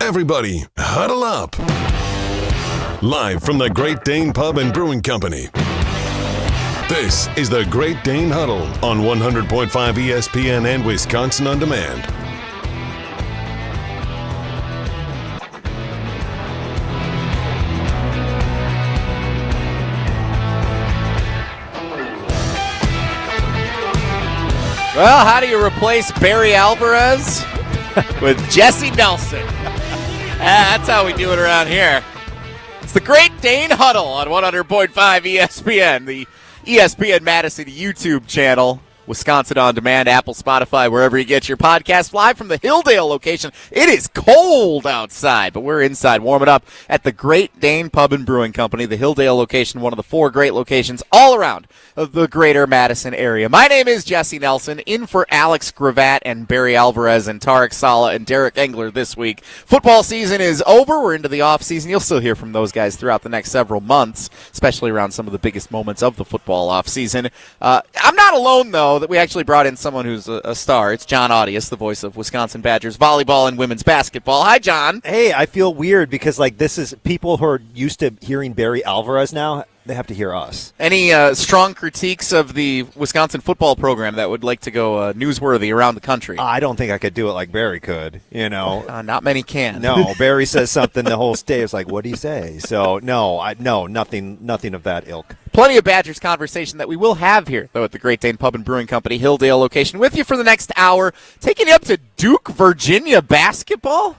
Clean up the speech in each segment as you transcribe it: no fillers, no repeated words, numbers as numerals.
Everybody, huddle up. Live from the Great Dane Pub and Brewing Company. This is the Great Dane Huddle on 100.5 ESPN and Wisconsin On Demand. Well, how do you replace Barry Alvarez with Jesse Nelson? That's how we do it around here. It's the Great Dane Huddle on 100.5 ESPN, the ESPN Madison YouTube channel, Wisconsin On Demand, Apple, Spotify, wherever you get your podcast, live from the Hilldale location. It is cold outside, but we're inside warming up at the Great Dane Pub and Brewing Company, the Hilldale location, one of the 4 great locations all around of the greater Madison area. My name is Jesse Nelson, in for Alex Gravatt and Barry Alvarez and Tarek Sala and Derek Engler this week. Football season is over. We're into the off season. You'll still hear from those guys throughout the next several months, especially around some of the biggest moments of the football off season. I'm not alone, though, that we actually brought in someone who's a star. It's Jon Arias, the voice of Wisconsin Badgers volleyball and women's basketball. Hi, John. Hey, I feel weird because this is people who are used to hearing Barry Alvarez now. They have to hear us. Any strong critiques of the Wisconsin football program that would like to go newsworthy around the country? I don't think I could do it like Barry could, Not many can. No, Barry says something, the whole state is like, what do you say? So, nothing of that ilk. Plenty of Badgers conversation that we will have here, though, at the Great Dane Pub and Brewing Company, Hilldale location, with you for the next hour, taking you up to Duke, Virginia basketball.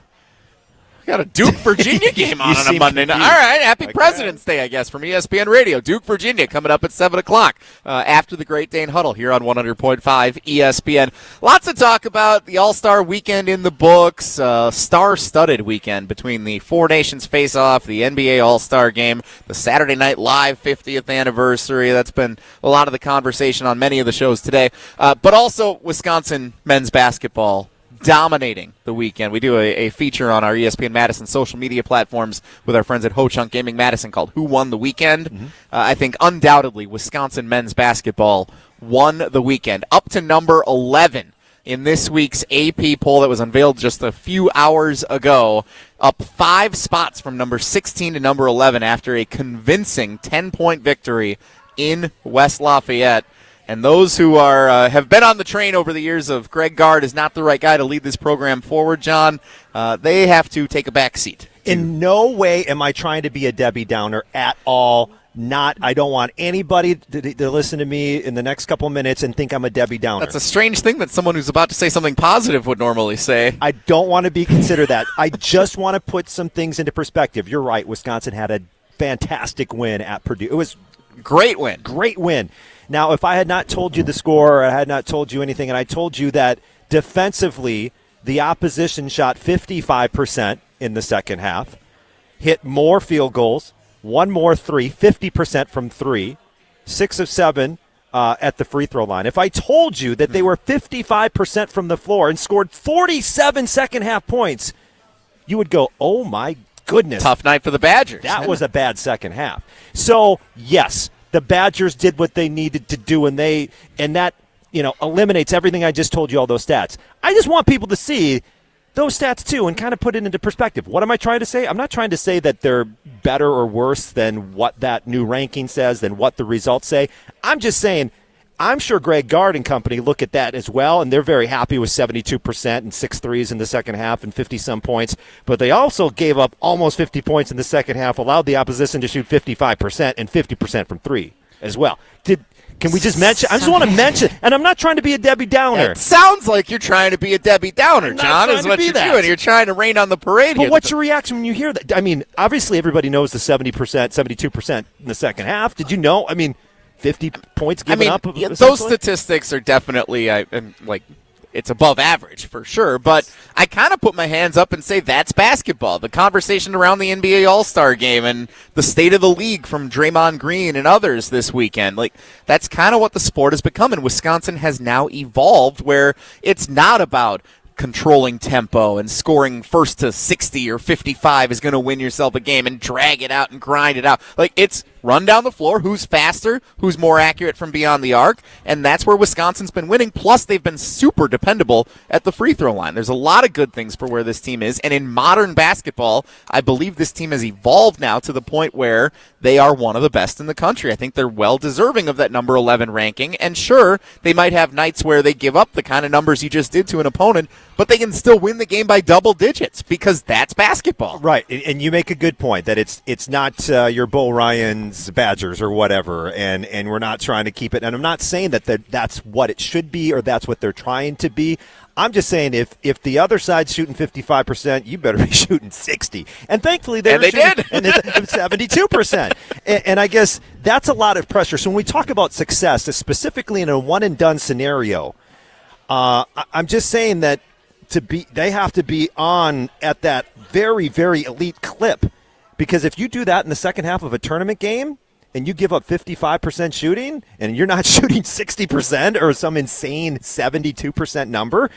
Got a Duke, Virginia game on a Monday night. All right, happy President's Day, I guess, from ESPN Radio. Duke, Virginia, coming up at 7 o'clock after the Great Dane Huddle here on 100.5 ESPN. Lots to talk about. The All-Star Weekend in the books, star-studded weekend between the Four Nations face-off, the NBA All-Star Game, the Saturday Night Live 50th anniversary. That's been a lot of the conversation on many of the shows today. But also Wisconsin men's basketball dominating the weekend. We do a feature on our ESPN Madison social media platforms with our friends at Ho Chunk Gaming Madison called Who Won the Weekend? Mm-hmm. I think undoubtedly Wisconsin men's basketball won the weekend, up to number 11 in this week's AP poll that was unveiled just a few hours ago, up 5 spots from number 16 to number 11 after a convincing 10-point victory in West Lafayette. And those who are have been on the train over the years of Greg Gard is not the right guy to lead this program forward, John, they have to take a back seat. In no way am I trying to be a Debbie Downer at all. I don't want anybody to listen to me in the next couple minutes and think I'm a Debbie Downer. That's a strange thing that someone who's about to say something positive would normally say. I don't want to be considered that. I just want to put some things into perspective. You're right. Wisconsin had a fantastic win at Purdue. It was great win. Great win. Now, if I had not told you the score, or I had not told you anything, and I told you that defensively the opposition shot 55% in the second half, hit more field goals, one more three, 50% from 3, 6 of 7 at the free throw line. If I told you that they were 55% from the floor and scored 47 second-half points, you would go, oh, my goodness. Tough night for the Badgers. That was a bad second half. So, yes, the Badgers did what they needed to do, and that eliminates everything I just told you, all those stats. I just want people to see those stats too and kind of put it into perspective. What am I trying to say? I'm not trying to say that they're better or worse than what that new ranking says, than what the results say. I'm just saying I'm sure Greg Gard and company look at that as well, and they're very happy with 72% and 6 threes in the second half and 50-some points. But they also gave up almost 50 points in the second half, allowed the opposition to shoot 55% and 50% from 3 as well. Can we just mention? I just want to mention, and I'm not trying to be a Debbie Downer. It sounds like you're trying to be a Debbie Downer, John, is what you're doing. You're trying to rain on the parade here. But what's your reaction when you hear that? I mean, obviously everybody knows the 70%, 72% in the second half. Did you know? I mean, 50 points given up. Yeah, those statistics are definitely it's above average for sure, but I kind of put my hands up and say that's basketball. The conversation around the NBA All-Star Game and the state of the league from Draymond Green and others this weekend, that's kind of what the sport has become, and Wisconsin has now evolved where it's not about controlling tempo and scoring first to 60 or 55 is going to win yourself a game and drag it out and grind it out. It's run down the floor, who's faster, who's more accurate from beyond the arc, and that's where Wisconsin's been winning. Plus, they've been super dependable at the free throw line. There's a lot of good things for where this team is, and in modern basketball, I believe this team has evolved now to the point where they are one of the best in the country. I think they're well deserving of that number 11 ranking, and sure, they might have nights where they give up the kind of numbers you just did to an opponent, but they can still win the game by double digits because that's basketball. Right, and you make a good point that it's not your Bo Ryan's Badgers or whatever, and we're not trying to keep it. And I'm not saying that's what it should be or that's what they're trying to be. I'm just saying if the other side's shooting 55%, you better be shooting 60. And thankfully they did. And it's 72%. And I guess that's a lot of pressure. So when we talk about success, specifically in a one-and-done scenario, I'm just saying that they have to be on at that very, very elite clip. Because if you do that in the second half of a tournament game, and you give up 55% shooting, and you're not shooting 60% or some insane 72% number,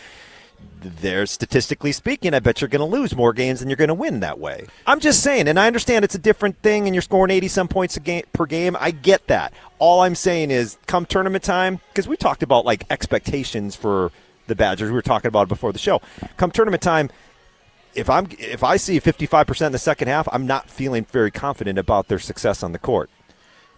statistically speaking, I bet you're going to lose more games than you're going to win that way. I'm just saying, and I understand it's a different thing, and you're scoring 80-some points per game. I get that. All I'm saying is, come tournament time, because we talked about like expectations for the Badgers. We were talking about it before the show. Come tournament time, if I see 55% in the second half, I'm not feeling very confident about their success on the court.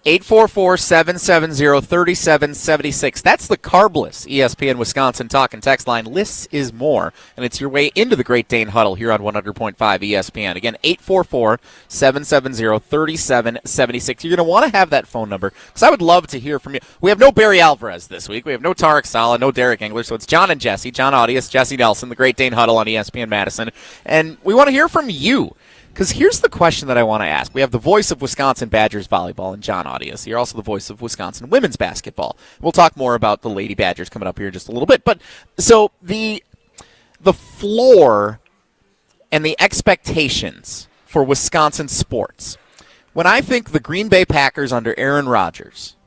844-770-3776. That's the carbless ESPN Wisconsin talk and text line. Less is more, and it's your way into the Great Dane Huddle here on 100.5 ESPN. Again, 844-770-3776. You're going to want to have that phone number because I would love to hear from you. We have no Barry Alvarez this week. We have no Tarek Sala, no Derek Engler, so it's John and Jesse, Jon Arias, Jesse Nelson, the Great Dane Huddle on ESPN Madison, and we want to hear from you. Because here's the question that I want to ask. We have the voice of Wisconsin Badgers volleyball and Jon Arias. You're also the voice of Wisconsin women's basketball. We'll talk more about the Lady Badgers coming up here in just a little bit. But so the floor and the expectations for Wisconsin sports. When I think the Green Bay Packers under Aaron Rodgers,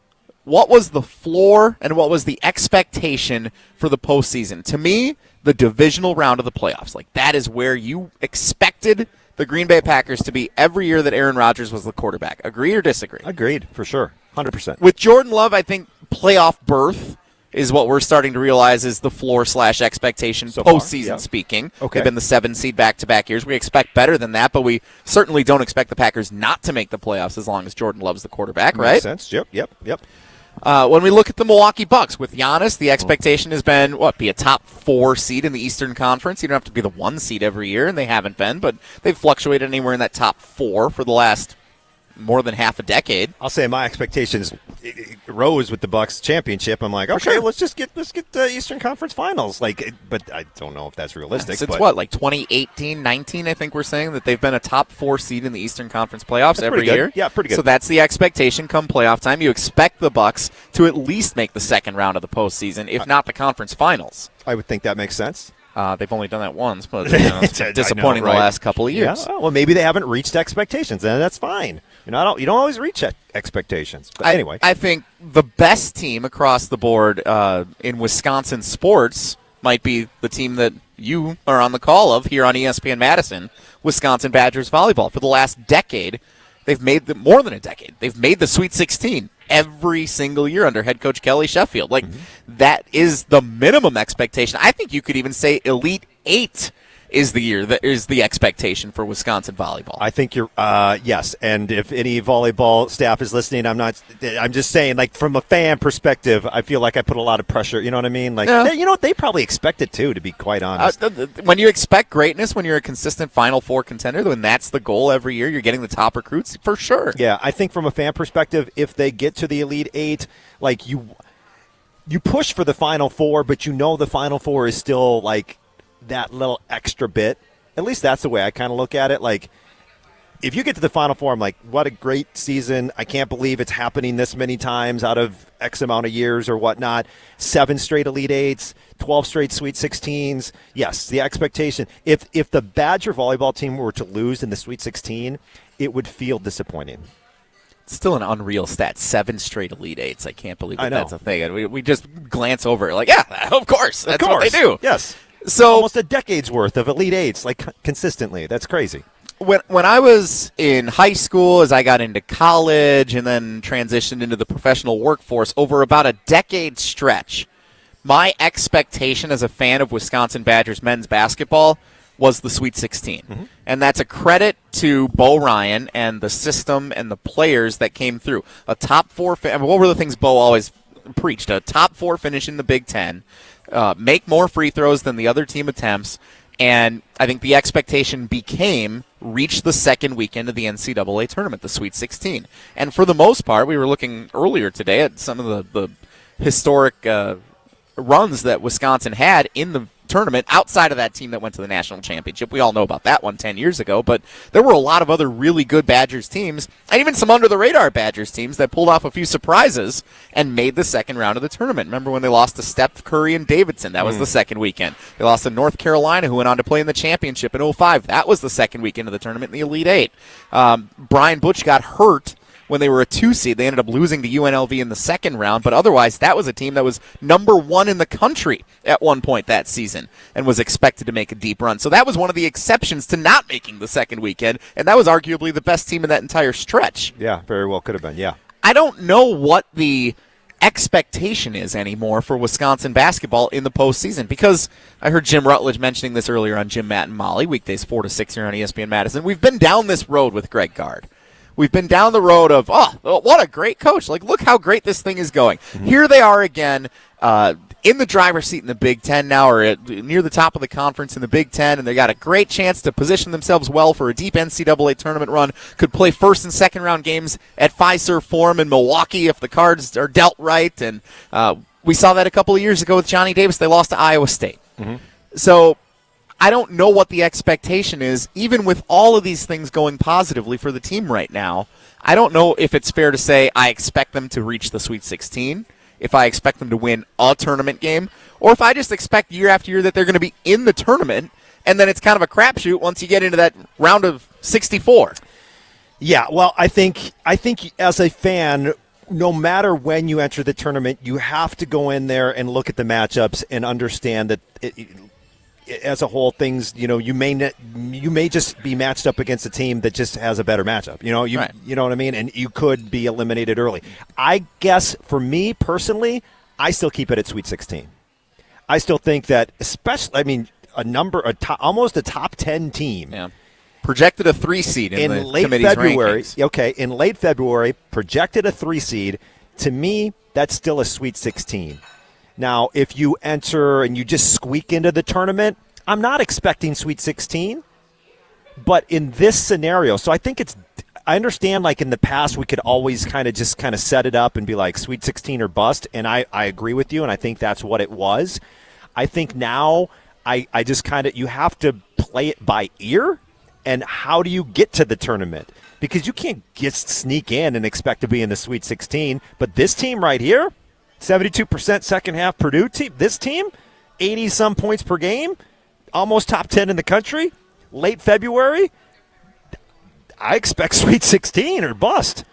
what was the floor and what was the expectation for the postseason? To me, the divisional round of the playoffs. Like that is where you expected the Green Bay Packers to be every year that Aaron Rodgers was the quarterback. Agree or disagree? Agreed, for sure. 100%. With Jordan Love, I think playoff berth is what we're starting to realize is the floor/expectation postseason speaking. Okay. They've been the 7 seed back-to-back years. We expect better than that, but we certainly don't expect the Packers not to make the playoffs as long as Jordan Love's the quarterback, right? Makes sense. Yep. When we look at the Milwaukee Bucks, with Giannis, the expectation has been, be a top 4 seed in the Eastern Conference. You don't have to be the 1 seed every year, and they haven't been, but they've fluctuated anywhere in that top 4 for the last more than half a decade. I'll say my expectations rose with the Bucks championship. I'm like, okay, let's get the Eastern Conference Finals. But I don't know if that's realistic. Since 2018, 19, I think we're saying that they've been a top 4 seed in the Eastern Conference playoffs every year. Yeah, pretty good. So that's the expectation come playoff time. You expect the Bucks to at least make the second round of the postseason, if not the conference finals. I would think that makes sense. They've only done that once, but it's disappointing the last couple of years. Yeah, well, maybe they haven't reached expectations, and that's fine. You don't always reach expectations. But anyway, I think the best team across the board in Wisconsin sports might be the team that you are on the call of here on ESPN Madison, Wisconsin Badgers volleyball. For the last decade, they've made more than a decade. They've made the Sweet 16 every single year under head coach Kelly Sheffield. That is the minimum expectation. I think you could even say Elite 8 is the expectation for Wisconsin volleyball. I think you're yes, and if any volleyball staff is listening, I'm just saying, from a fan perspective, I feel like I put a lot of pressure. You know what I mean? They probably expect it too, to be quite honest. When you expect greatness, when you're a consistent Final Four contender, when that's the goal every year, you're getting the top recruits for sure. Yeah, I think from a fan perspective, if they get to the Elite 8, you push for the Final Four, but the Final Four is still that little extra bit. At least that's the way I kind of look at it. If you get to the Final Four, I'm like, what a great season. I can't believe it's happening this many times out of X amount of years or whatnot. 7 straight Elite 8s, 12 straight Sweet 16s. Yes, the expectation. If the Badger volleyball team were to lose in the Sweet 16, it would feel disappointing. It's still an unreal stat. 7 straight Elite 8s. I can't believe that's a thing. We just glance over it of course. That's what they do. Yes. So almost a decade's worth of Elite 8s, consistently. That's crazy. When I was in high school, as I got into college and then transitioned into the professional workforce, over about a decade stretch, my expectation as a fan of Wisconsin Badgers men's basketball was the Sweet 16. Mm-hmm. And that's a credit to Bo Ryan and the system and the players that came through. A top four, what were the things Bo always preached? A top four finish in the Big Ten, make more free throws than the other team attempts, and I think the expectation became reach the second weekend of the NCAA tournament, the Sweet 16. And for the most part, we were looking earlier today at some of the historic runs that Wisconsin had in the tournament outside of that team that went to the national championship. We all know about that one 10 years ago, but there were a lot of other really good Badgers teams and even some under-the-radar Badgers teams that pulled off a few surprises and made the second round of the tournament. Remember when they lost to Steph Curry and Davidson? That was the second weekend. They lost to North Carolina, who went on to play in the championship in 2005. That was the second weekend of the tournament in the Elite Eight. Brian Butch got hurt when they were a 2 seed. They ended up losing to UNLV in the second round, but otherwise that was a team that was number 1 in the country at one point that season and was expected to make a deep run. So that was one of the exceptions to not making the second weekend, and that was arguably the best team in that entire stretch. Yeah, very well could have been, yeah. I don't know what the expectation is anymore for Wisconsin basketball in the postseason, because I heard Jim Rutledge mentioning this earlier on Jim, Matt, and Molly, weekdays 4 to 6 here on ESPN Madison. We've been down this road with Greg Gard. We've been down the road of, what a great coach. Like, look how great this thing is going. Mm-hmm. Here they are again in the driver's seat in the Big Ten now, or near the top of the conference in the Big Ten, and they got a great chance to position themselves well for a deep NCAA tournament run. Could play first and second round games at Fiserv Forum in Milwaukee if the cards are dealt right. And we saw that a couple of years ago with Johnny Davis. They lost to Iowa State. Mm-hmm. So I don't know what the expectation is, even with all of these things going positively for the team right now. I don't know if it's fair to say I expect them to reach the Sweet 16, if I expect them to win a tournament game, or if I just expect year after year that they're going to be in the tournament, and then it's kind of a crapshoot once you get into that round of 64. Yeah, well, I think as a fan, no matter when you enter the tournament, you have to go in there and look at the matchups and understand that as a whole, things, you may just be matched up against a team that just has a better matchup. Right. You know what I mean? And you could be eliminated early. I guess for me personally, I still keep it at Sweet 16. I still think that, almost a top 10 team. Yeah. Projected a 3 seed in the late committee's February. rankings. Okay, in late February, projected a 3 seed. To me, that's still a Sweet 16. Now, if you enter and you just squeak into the tournament, I'm not expecting Sweet 16. But in this scenario, so I understand like in the past we could always kind of set it up and be like Sweet 16 or bust, and I agree with you, and I think that's what it was. I think now I just you have to play it by ear, and how do you get to the tournament? Because you can't just sneak in and expect to be in the Sweet 16. But this team right here, 72% second half Purdue team. This team, 80-some points per game, almost top 10 in the country. Late February, I expect Sweet 16 or bust.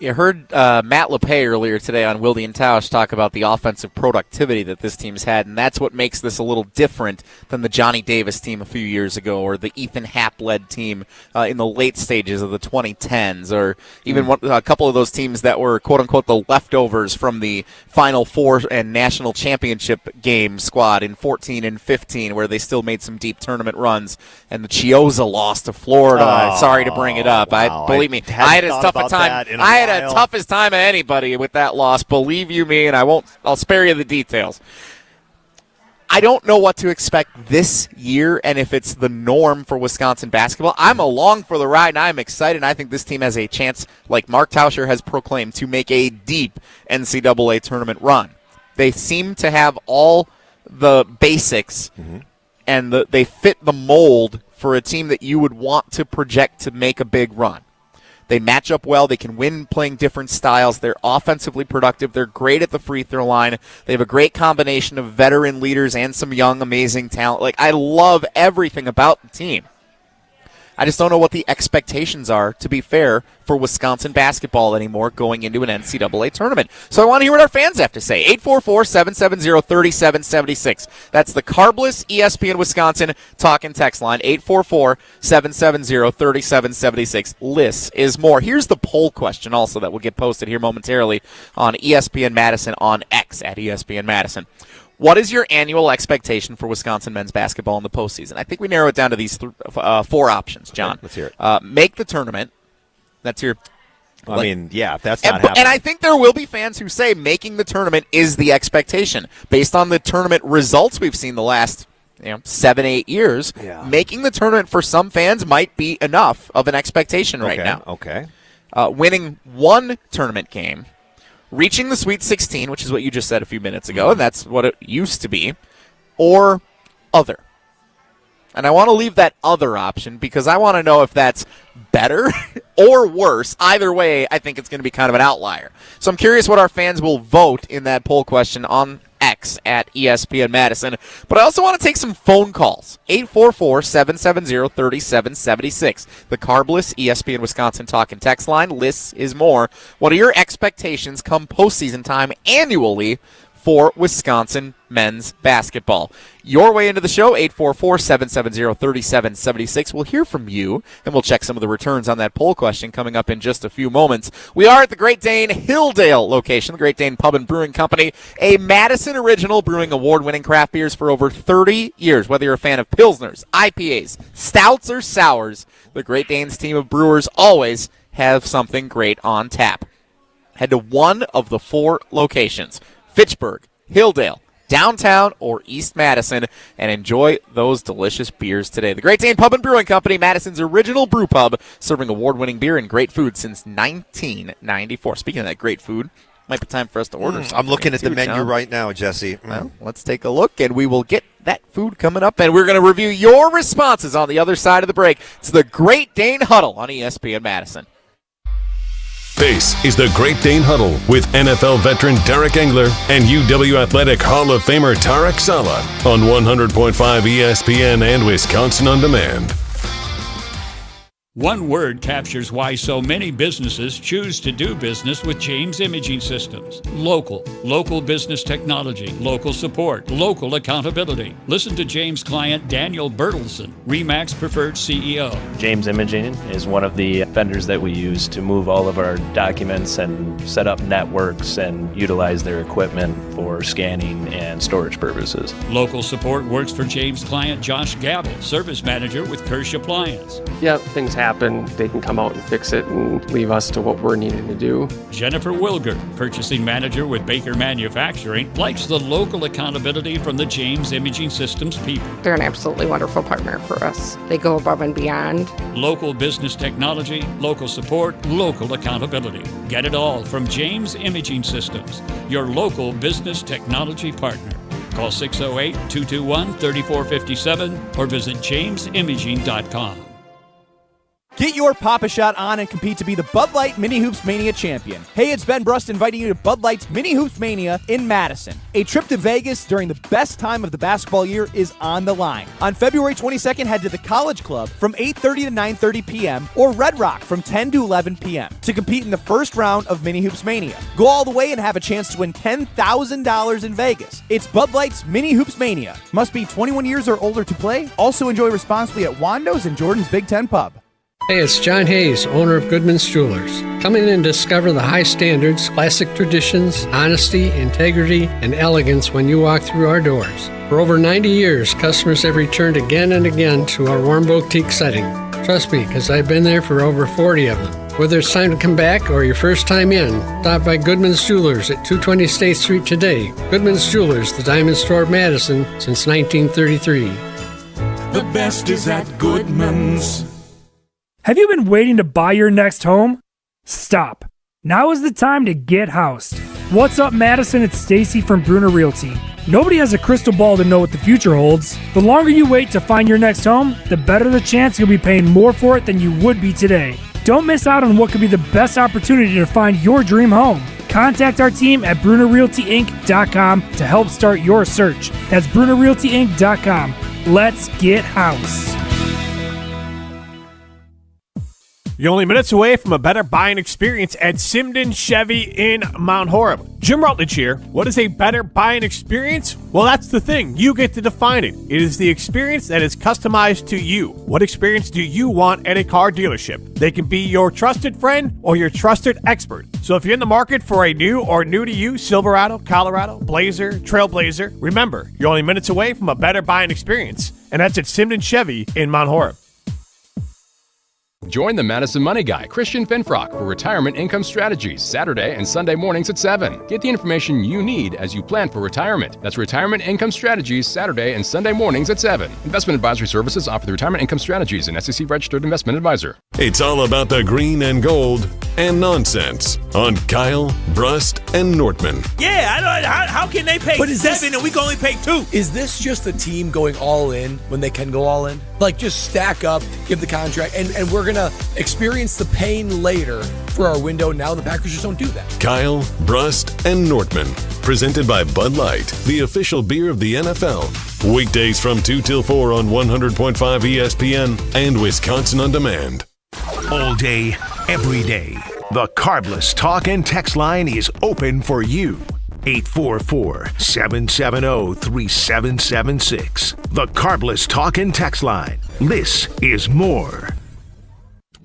You heard Matt LePay earlier today on Wilde and Tausch talk about the offensive productivity that this team's had, and that's what makes this a little different than the Johnny Davis team a few years ago, or the Ethan Happ-led team in the late stages of the 2010s, or even a couple of those teams that were, quote-unquote, the leftovers from the Final Four and national championship game squad in 14 and 15, where they still made some deep tournament runs, and the Chiozza lost to Florida. Sorry to bring it up. Wow. Believe me, I had as tough a time. I had the toughest time of anybody with that loss. Believe you me, and I'll spare you the details. I don't know what to expect this year and if it's the norm for Wisconsin basketball. I'm along for the ride, and I'm excited. And I think this team has a chance, like Mark Tauscher has proclaimed, to make a deep NCAA tournament run. They seem to have all the basics, and they fit the mold for a team that you would want to project to make a big run. They match up well. They can win playing different styles. They're offensively productive. They're great at the free throw line. They have a great combination of veteran leaders and some young, amazing talent. Like, I love everything about the team. I just don't know what the expectations are, to be fair, for Wisconsin basketball anymore going into an NCAA tournament. So I want to hear what our fans have to say. 844-770-3776. That's the carbless ESPN Wisconsin talk and text line. 844-770-3776. Less is more. Here's the poll question also that will get posted here momentarily on ESPN Madison on X at ESPN Madison. What is your annual expectation for Wisconsin men's basketball in the postseason? I think we narrow it down to these 4 options, John. Okay, let's hear it. Make the tournament. That's your... if that's not happening. And I think there will be fans who say making the tournament is the expectation. Based on the tournament results we've seen the last 7-8 years, making the tournament for some fans might be enough of an expectation right now. Okay. Winning one tournament game, reaching the Sweet 16, which is what you just said a few minutes ago, and that's what it used to be, or other. And I want to leave that other option because I want to know if that's better or worse. Either way, I think it's going to be kind of an outlier. So I'm curious what our fans will vote in that poll question on X at ESPN Madison. But I also want to take some phone calls. 844-770-3776. The carbless ESPN Wisconsin talk and text line. Less is more. What are your expectations come postseason time annually for Wisconsin men's basketball? Your way into the show, 844-770-3776. We'll hear from you, and we'll check some of the returns on that poll question coming up in just a few moments. We are at the Great Dane Hilldale location, the Great Dane Pub and Brewing Company, a Madison original brewing award-winning craft beers for over 30 years. Whether you're a fan of Pilsners, IPAs, stouts, or sours, the Great Dane's team of brewers always have something great on tap. Head to one of the 4 locations, Fitchburg, Hilldale, downtown, or East Madison, and enjoy those delicious beers today. The Great Dane Pub and Brewing Company, Madison's original brew pub, serving award-winning beer and great food since 1994. Speaking of that great food, might be time for us to order something. I'm looking at the menu John. right now, Jesse. Well, let's take a look, and we will get that food coming up, and we're going to review your responses on the other side of the break. It's the Great Dane Huddle on ESPN Madison. This is the Great Dane Huddle with NFL veteran Derek Engler and UW Athletic Hall of Famer Tarek Sala on 100.5 ESPN and Wisconsin On Demand. One word captures why so many businesses choose to do business with James Imaging Systems. Local. Local business technology. Local support. Local accountability. Listen to James' client Daniel Bertelson, RE/MAX Preferred CEO. James Imaging is one of the vendors that we use to move all of our documents and set up networks and utilize their equipment for scanning and storage purposes. Local support works for James' client Josh Gabel, Service Manager with Kirsch Appliance. Yeah, things happen. They can come out and fix it and leave us to what we're needing to do. Jennifer Wilger, Purchasing Manager with Baker Manufacturing, likes the local accountability from the James Imaging Systems people. They're an absolutely wonderful partner for us. They go above and beyond. Local business technology, local support, local accountability. Get it all from James Imaging Systems, your local business technology partner. Call 608-221-3457 or visit jamesimaging.com. Get your Pop-A-Shot on and compete to be the Bud Light Mini Hoops Mania champion. Hey, it's Ben Brust inviting you to Bud Light's Mini Hoops Mania in Madison. A trip to Vegas during the best time of the basketball year is on the line. On February 22nd, head to the College Club from 8:30 to 9:30 p.m. or Red Rock from 10 to 11 p.m. to compete in the first round of Mini Hoops Mania. Go all the way and have a chance to win $10,000 in Vegas. It's Bud Light's Mini Hoops Mania. Must be 21 years or older to play. Also enjoy responsibly at Wando's and Jordan's Big Ten Pub. Hey, it's John Hayes, owner of Goodman's Jewelers. Come in and discover the high standards, classic traditions, honesty, integrity, and elegance when you walk through our doors. For over 90 years, customers have returned again and again to our warm boutique setting. Trust me, because I've been there for over 40 of them. Whether it's time to come back or your first time in, stop by Goodman's Jewelers at 220 State Street today. Goodman's Jewelers, the diamond store of Madison since 1933. The best is at Goodman's. Have you been waiting to buy your next home? Stop. Now is the time to get housed. What's up, Madison? It's Stacy from Bruner Realty. Nobody has a crystal ball to know what the future holds. The longer you wait to find your next home, the better the chance you'll be paying more for it than you would be today. Don't miss out on what could be the best opportunity to find your dream home. Contact our team at BrunerRealtyInc.com to help start your search. That's BrunerRealtyInc.com. Let's get housed. You're only minutes away from a better buying experience at Simden Chevy in Mount Horeb. Jim Rutledge here. What is a better buying experience? Well, that's the thing. You get to define it. It is the experience that is customized to you. What experience do you want at a car dealership? They can be your trusted friend or your trusted expert. So if you're in the market for a new or new-to-you Silverado, Colorado, Blazer, Trailblazer, remember, you're only minutes away from a better buying experience. And that's at Simden Chevy in Mount Horeb. Join the Madison Money Guy, Christian Finfrock, for Retirement Income Strategies, Saturday and Sunday mornings at 7. Get the information you need as you plan for retirement. That's Retirement Income Strategies, Saturday and Sunday mornings at 7. Investment advisory services offered through Retirement Income Strategies, an SEC-registered investment advisor. It's all about the green and gold and nonsense on Kyle, Brust, and Nortman. Yeah, I don't. How can they pay $7 and we can only pay $2? Is this just a team going all in when they can go all in? Like, just stack up, give the contract, and we're going to experience the pain later for our window. Now the Packers just don't do that. Kyle, Brust, and Nortman. Presented by Bud Light, the official beer of the NFL. Weekdays from 2 till 4 on 100.5 ESPN and Wisconsin On Demand. All day, every day, the Carbless Talk and Text line is open for you. 844-770-3776. The Carbless Talk and Text line. This is more.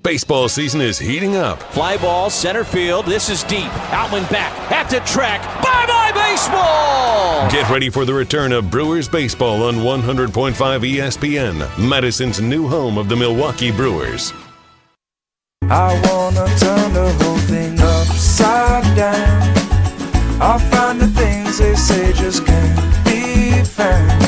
Baseball season is heating up. Fly ball, center field. This is deep. Outman back. At the track. Bye-bye baseball! Get ready for the return of Brewers baseball on 100.5 ESPN, Madison's new home of the Milwaukee Brewers. I wanna turn the whole thing upside down. I'll find the things they say just can't be found.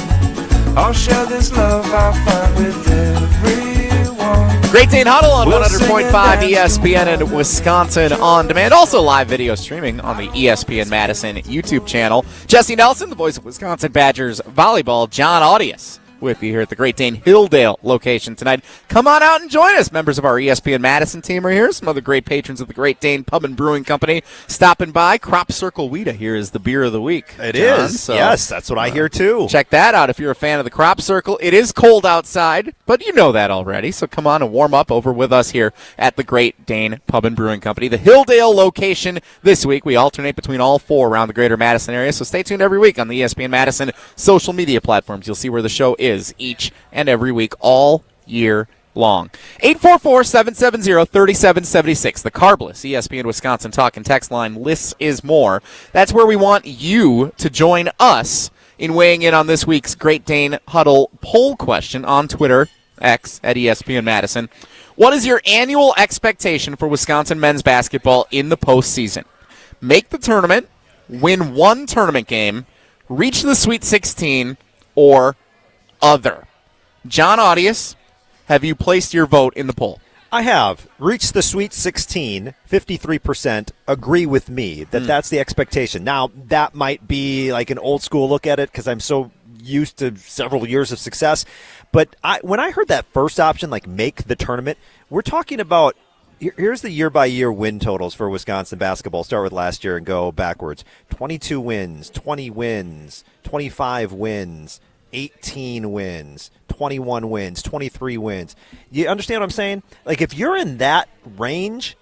I'll share this love I find with everyone. Great Dane Huddle on 100.5 ESPN and Wisconsin On Demand. Also live video streaming on the ESPN Madison YouTube channel. Jesse Nelson, the voice of Wisconsin Badgers volleyball. Jon Arias with you here at the Great Dane Hilldale location tonight. Come on out and join us. Members of our ESPN Madison team are here. Some other great patrons of the Great Dane Pub and Brewing Company stopping by. Crop Circle Wheater here is the beer of the week. It John. is. So, yes, that's what I hear too. Check that out if you're a fan of the Crop Circle. It is cold outside, but you know that already. So come on and warm up over with us here at the Great Dane Pub and Brewing Company. The Hilldale location this week. We alternate between all four around the greater Madison area. So stay tuned every week on the ESPN Madison social media platforms. You'll see where the show is each and every week all year long. 844-770-3776. The Carbless ESPN Wisconsin Talk and Text line. Lists is more. That's where we want you to join us in weighing in on this week's Great Dane Huddle poll question on Twitter, X, at ESPN Madison. What is your annual expectation for Wisconsin men's basketball in the postseason? Make the tournament, win one tournament game, reach the Sweet 16, or other. Jon Arias, have you placed your vote in the poll? I have. Reached the Sweet 16, 53% agree with me that that's the expectation. Now, that might be like an old school look at it because I'm so used to several years of success. But when I heard that first option, like make the tournament, we're talking about, here's the year-by-year win totals for Wisconsin basketball. Start with last year and go backwards. 22 wins, 20 wins, 25 wins, 18 wins, 21 wins, 23 wins. You understand what I'm saying? Like, if you're in that range,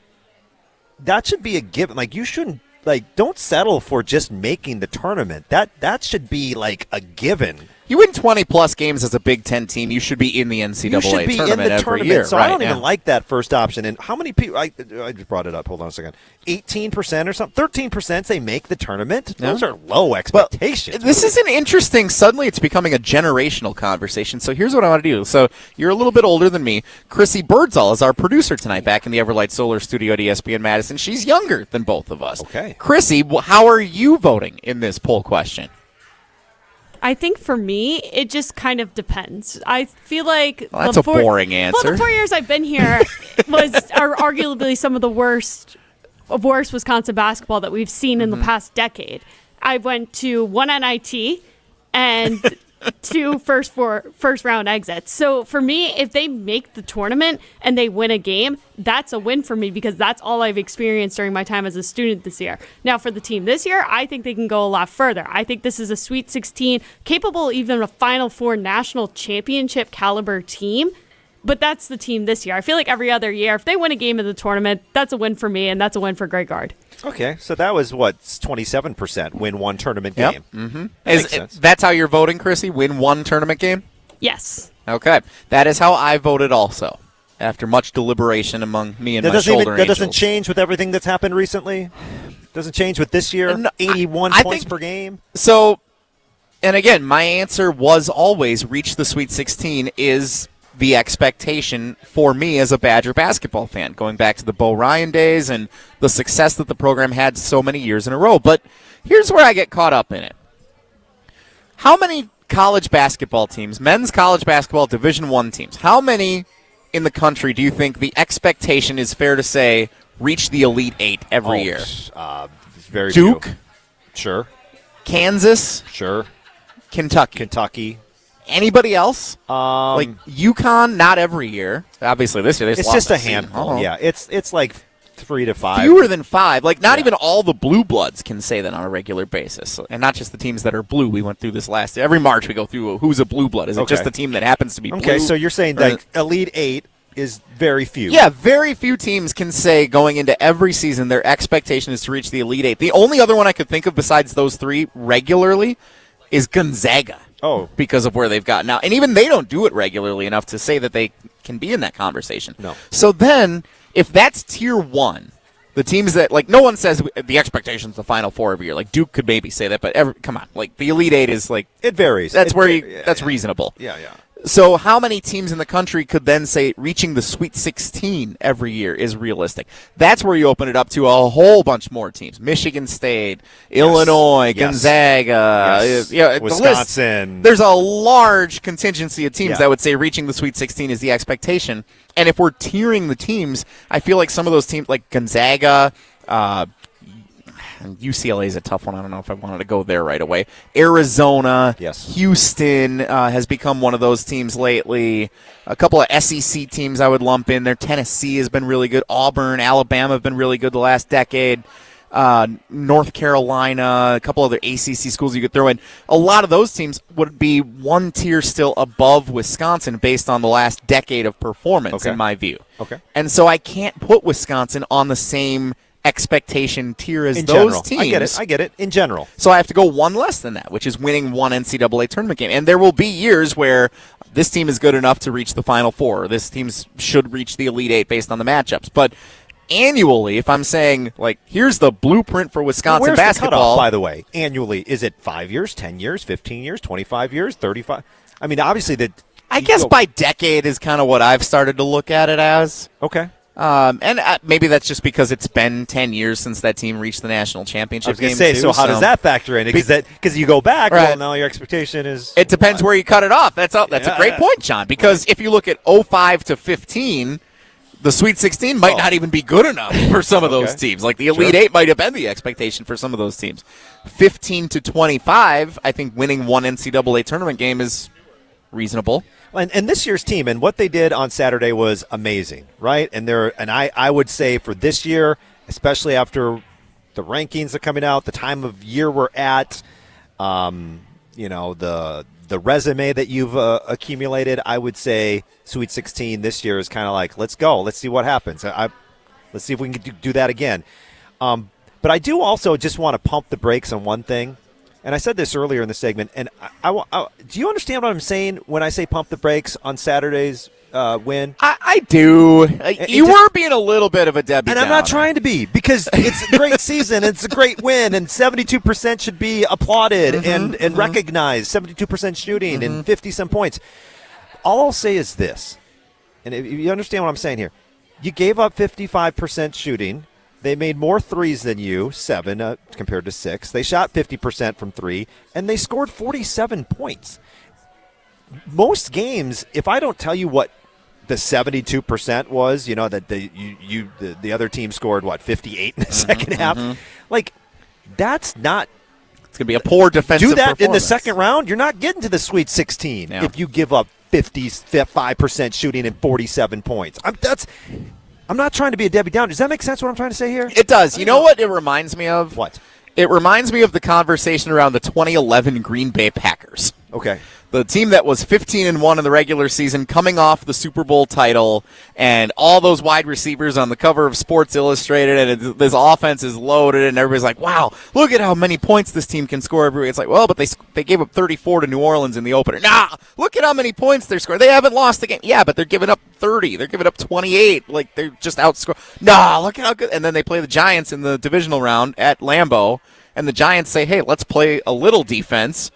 that should be a given. Like, you shouldn't, like, don't settle for just making the tournament. That should be, like, a given. You win 20-plus games as a Big Ten team, you should be in the NCAA tournament every year. So I don't even like that first option. And how many people – I just brought it up. Hold on a second. 18% or something? 13% say make the tournament? Yeah. Those are low expectations. Well, this is an interesting – suddenly it's becoming a generational conversation. So here's what I want to do. So you're a little bit older than me. Chrissy Birdsall is our producer tonight back in the Everlight Solar Studio at ESPN Madison. She's younger than both of us. Okay. Chrissy, how are you voting in this poll question? I think for me, it just kind of depends. I feel like that's a boring answer. Well, the 4 years I've been here are arguably some of the worst Wisconsin basketball that we've seen in the past decade. I went to one NIT and two first round exits. So for me, if they make the tournament and they win a game, that's a win for me because that's all I've experienced during my time as a student this year. Now for the team this year, I think they can go a lot further. I think this is a Sweet 16, capable even of a Final Four national championship caliber team But that's the team this year. I feel like every other year, if they win a game in the tournament, that's a win for me, and that's a win for Greg Gard. Okay, so that was, 27% win one tournament Yep. game. Mm-hmm. Makes sense. That's how you're voting, Chrissy? Win one tournament game? Yes. Okay. That is how I voted also, after much deliberation among me and my shoulder That doesn't angels. change with everything that's happened recently? Doesn't change with this year? No, 81 I points think- per game? So, and again, my answer was always reach the Sweet 16 is the expectation for me as a Badger basketball fan, going back to the Bo Ryan days and the success that the program had so many years in a row. But here's where I get caught up in it. How many college basketball teams, men's college basketball Division I teams, how many in the country do you think the expectation is fair to say reach the Elite Eight every year? Very Duke? few. Sure. Kansas? Sure. Kentucky. Anybody else? Like UConn, not every year. Obviously, this year they It's lost just a season. handful. Oh. Yeah, it's like 3 to 5. Fewer than 5. Like, not even all the blue bloods can say that on a regular basis. And not just the teams that are blue. We went through this last every March we go through who's a blue blood. Is it just the team that happens to be blue? Okay, so you're saying like Elite Eight is very few. Yeah, very few teams can say going into every season their expectation is to reach the Elite Eight. The only other one I could think of besides those three regularly is Gonzaga. Oh. Because of where they've gotten now. And even they don't do it regularly enough to say that they can be in that conversation. No. So then, if that's tier 1, the teams that, like, no one says the expectation's the Final Four every year. Like, Duke could maybe say that, but come on. Like, the Elite Eight is, like... It varies. That's that's reasonable. Yeah. So how many teams in the country could then say reaching the Sweet 16 every year is realistic? That's where you open it up to a whole bunch more teams. Michigan State, Illinois, Gonzaga, the Wisconsin. list. There's a large contingency of teams that would say reaching the Sweet 16 is the expectation. And if we're tiering the teams, I feel like some of those teams like Gonzaga, UCLA is a tough one. I don't know if I wanted to go there right away. Arizona, Houston has become one of those teams lately. A couple of SEC teams I would lump in there. Tennessee has been really good. Auburn, Alabama have been really good the last decade. North Carolina, a couple other ACC schools you could throw in. A lot of those teams would be one tier still above Wisconsin based on the last decade of performance, in my view. Okay. And so I can't put Wisconsin on the same expectation tier as In those general. teams. I get it. In general. So I have to go one less than that, which is winning one NCAA tournament game. And there will be years where this team is good enough to reach the Final Four. Or this team should reach the Elite Eight based on the matchups. But annually, if I'm saying, like, here's the blueprint for Wisconsin Where's basketball. the cutoff, by the way, annually? Is it 5 years, 10 years, 15 years, 25 years, 35? I mean, obviously, I guess by decade is kind of what I've started to look at it as. Okay. And maybe that's just because it's been 10 years since that team reached the national championship game. So how does that factor in? Because you go back, Right. well, now your expectation is... It depends where you cut it off. That's a great point, John, because if you look at 05 to 15, the Sweet 16 might not even be good enough for some of those teams. Like the Elite Eight might have been the expectation for some of those teams. 15 to 25, I think winning one NCAA tournament game is reasonable. And this year's team and what they did on Saturday was amazing, right? And I would say for this year, especially after the rankings are coming out, the time of year we're at, the resume that you've accumulated, I would say Sweet 16 this year is kind of like, let's go, let's see what happens. Let's see if we can do that again. But I do also just want to pump the brakes on one thing. And I said this earlier in the segment, and do you understand what I'm saying when I say pump the brakes on Saturday's win? I do. You were being a little bit of a Debbie And I'm not trying to be, because it's a great season, it's a great win, and 72% should be applauded and recognized, 72% shooting and 50-some points. All I'll say is this, and if you understand what I'm saying here, you gave up 55% shooting. They made more threes than you, 7 compared to 6. They shot 50% from 3, and they scored 47 points. Most games, if I don't tell you what the 72% was, that the other team scored, 58 in the second half? Like, that's not... It's going to be a poor defensive Do that performance. in the second round, you're not getting to the Sweet 16 if you give up 55% shooting and 47 points. I'm not trying to be a Debbie Downer. Does that make sense what I'm trying to say here? It does. You know what it reminds me of? What? It reminds me of the conversation around the 2011 Green Bay Packers. Okay. The team that was 15-1 in the regular season, coming off the Super Bowl title, and all those wide receivers on the cover of Sports Illustrated, and this offense is loaded, and everybody's like, wow, look at how many points this team can score every week. It's like, well, but they gave up 34 to New Orleans in the opener. Nah, look at how many points they're scoring. They haven't lost the game. Yeah, but they're giving up 30. They're giving up 28. Like, they're just outscored. Nah, look at how good. And then they play the Giants in the divisional round at Lambeau, and the Giants say, hey, let's play a little defense.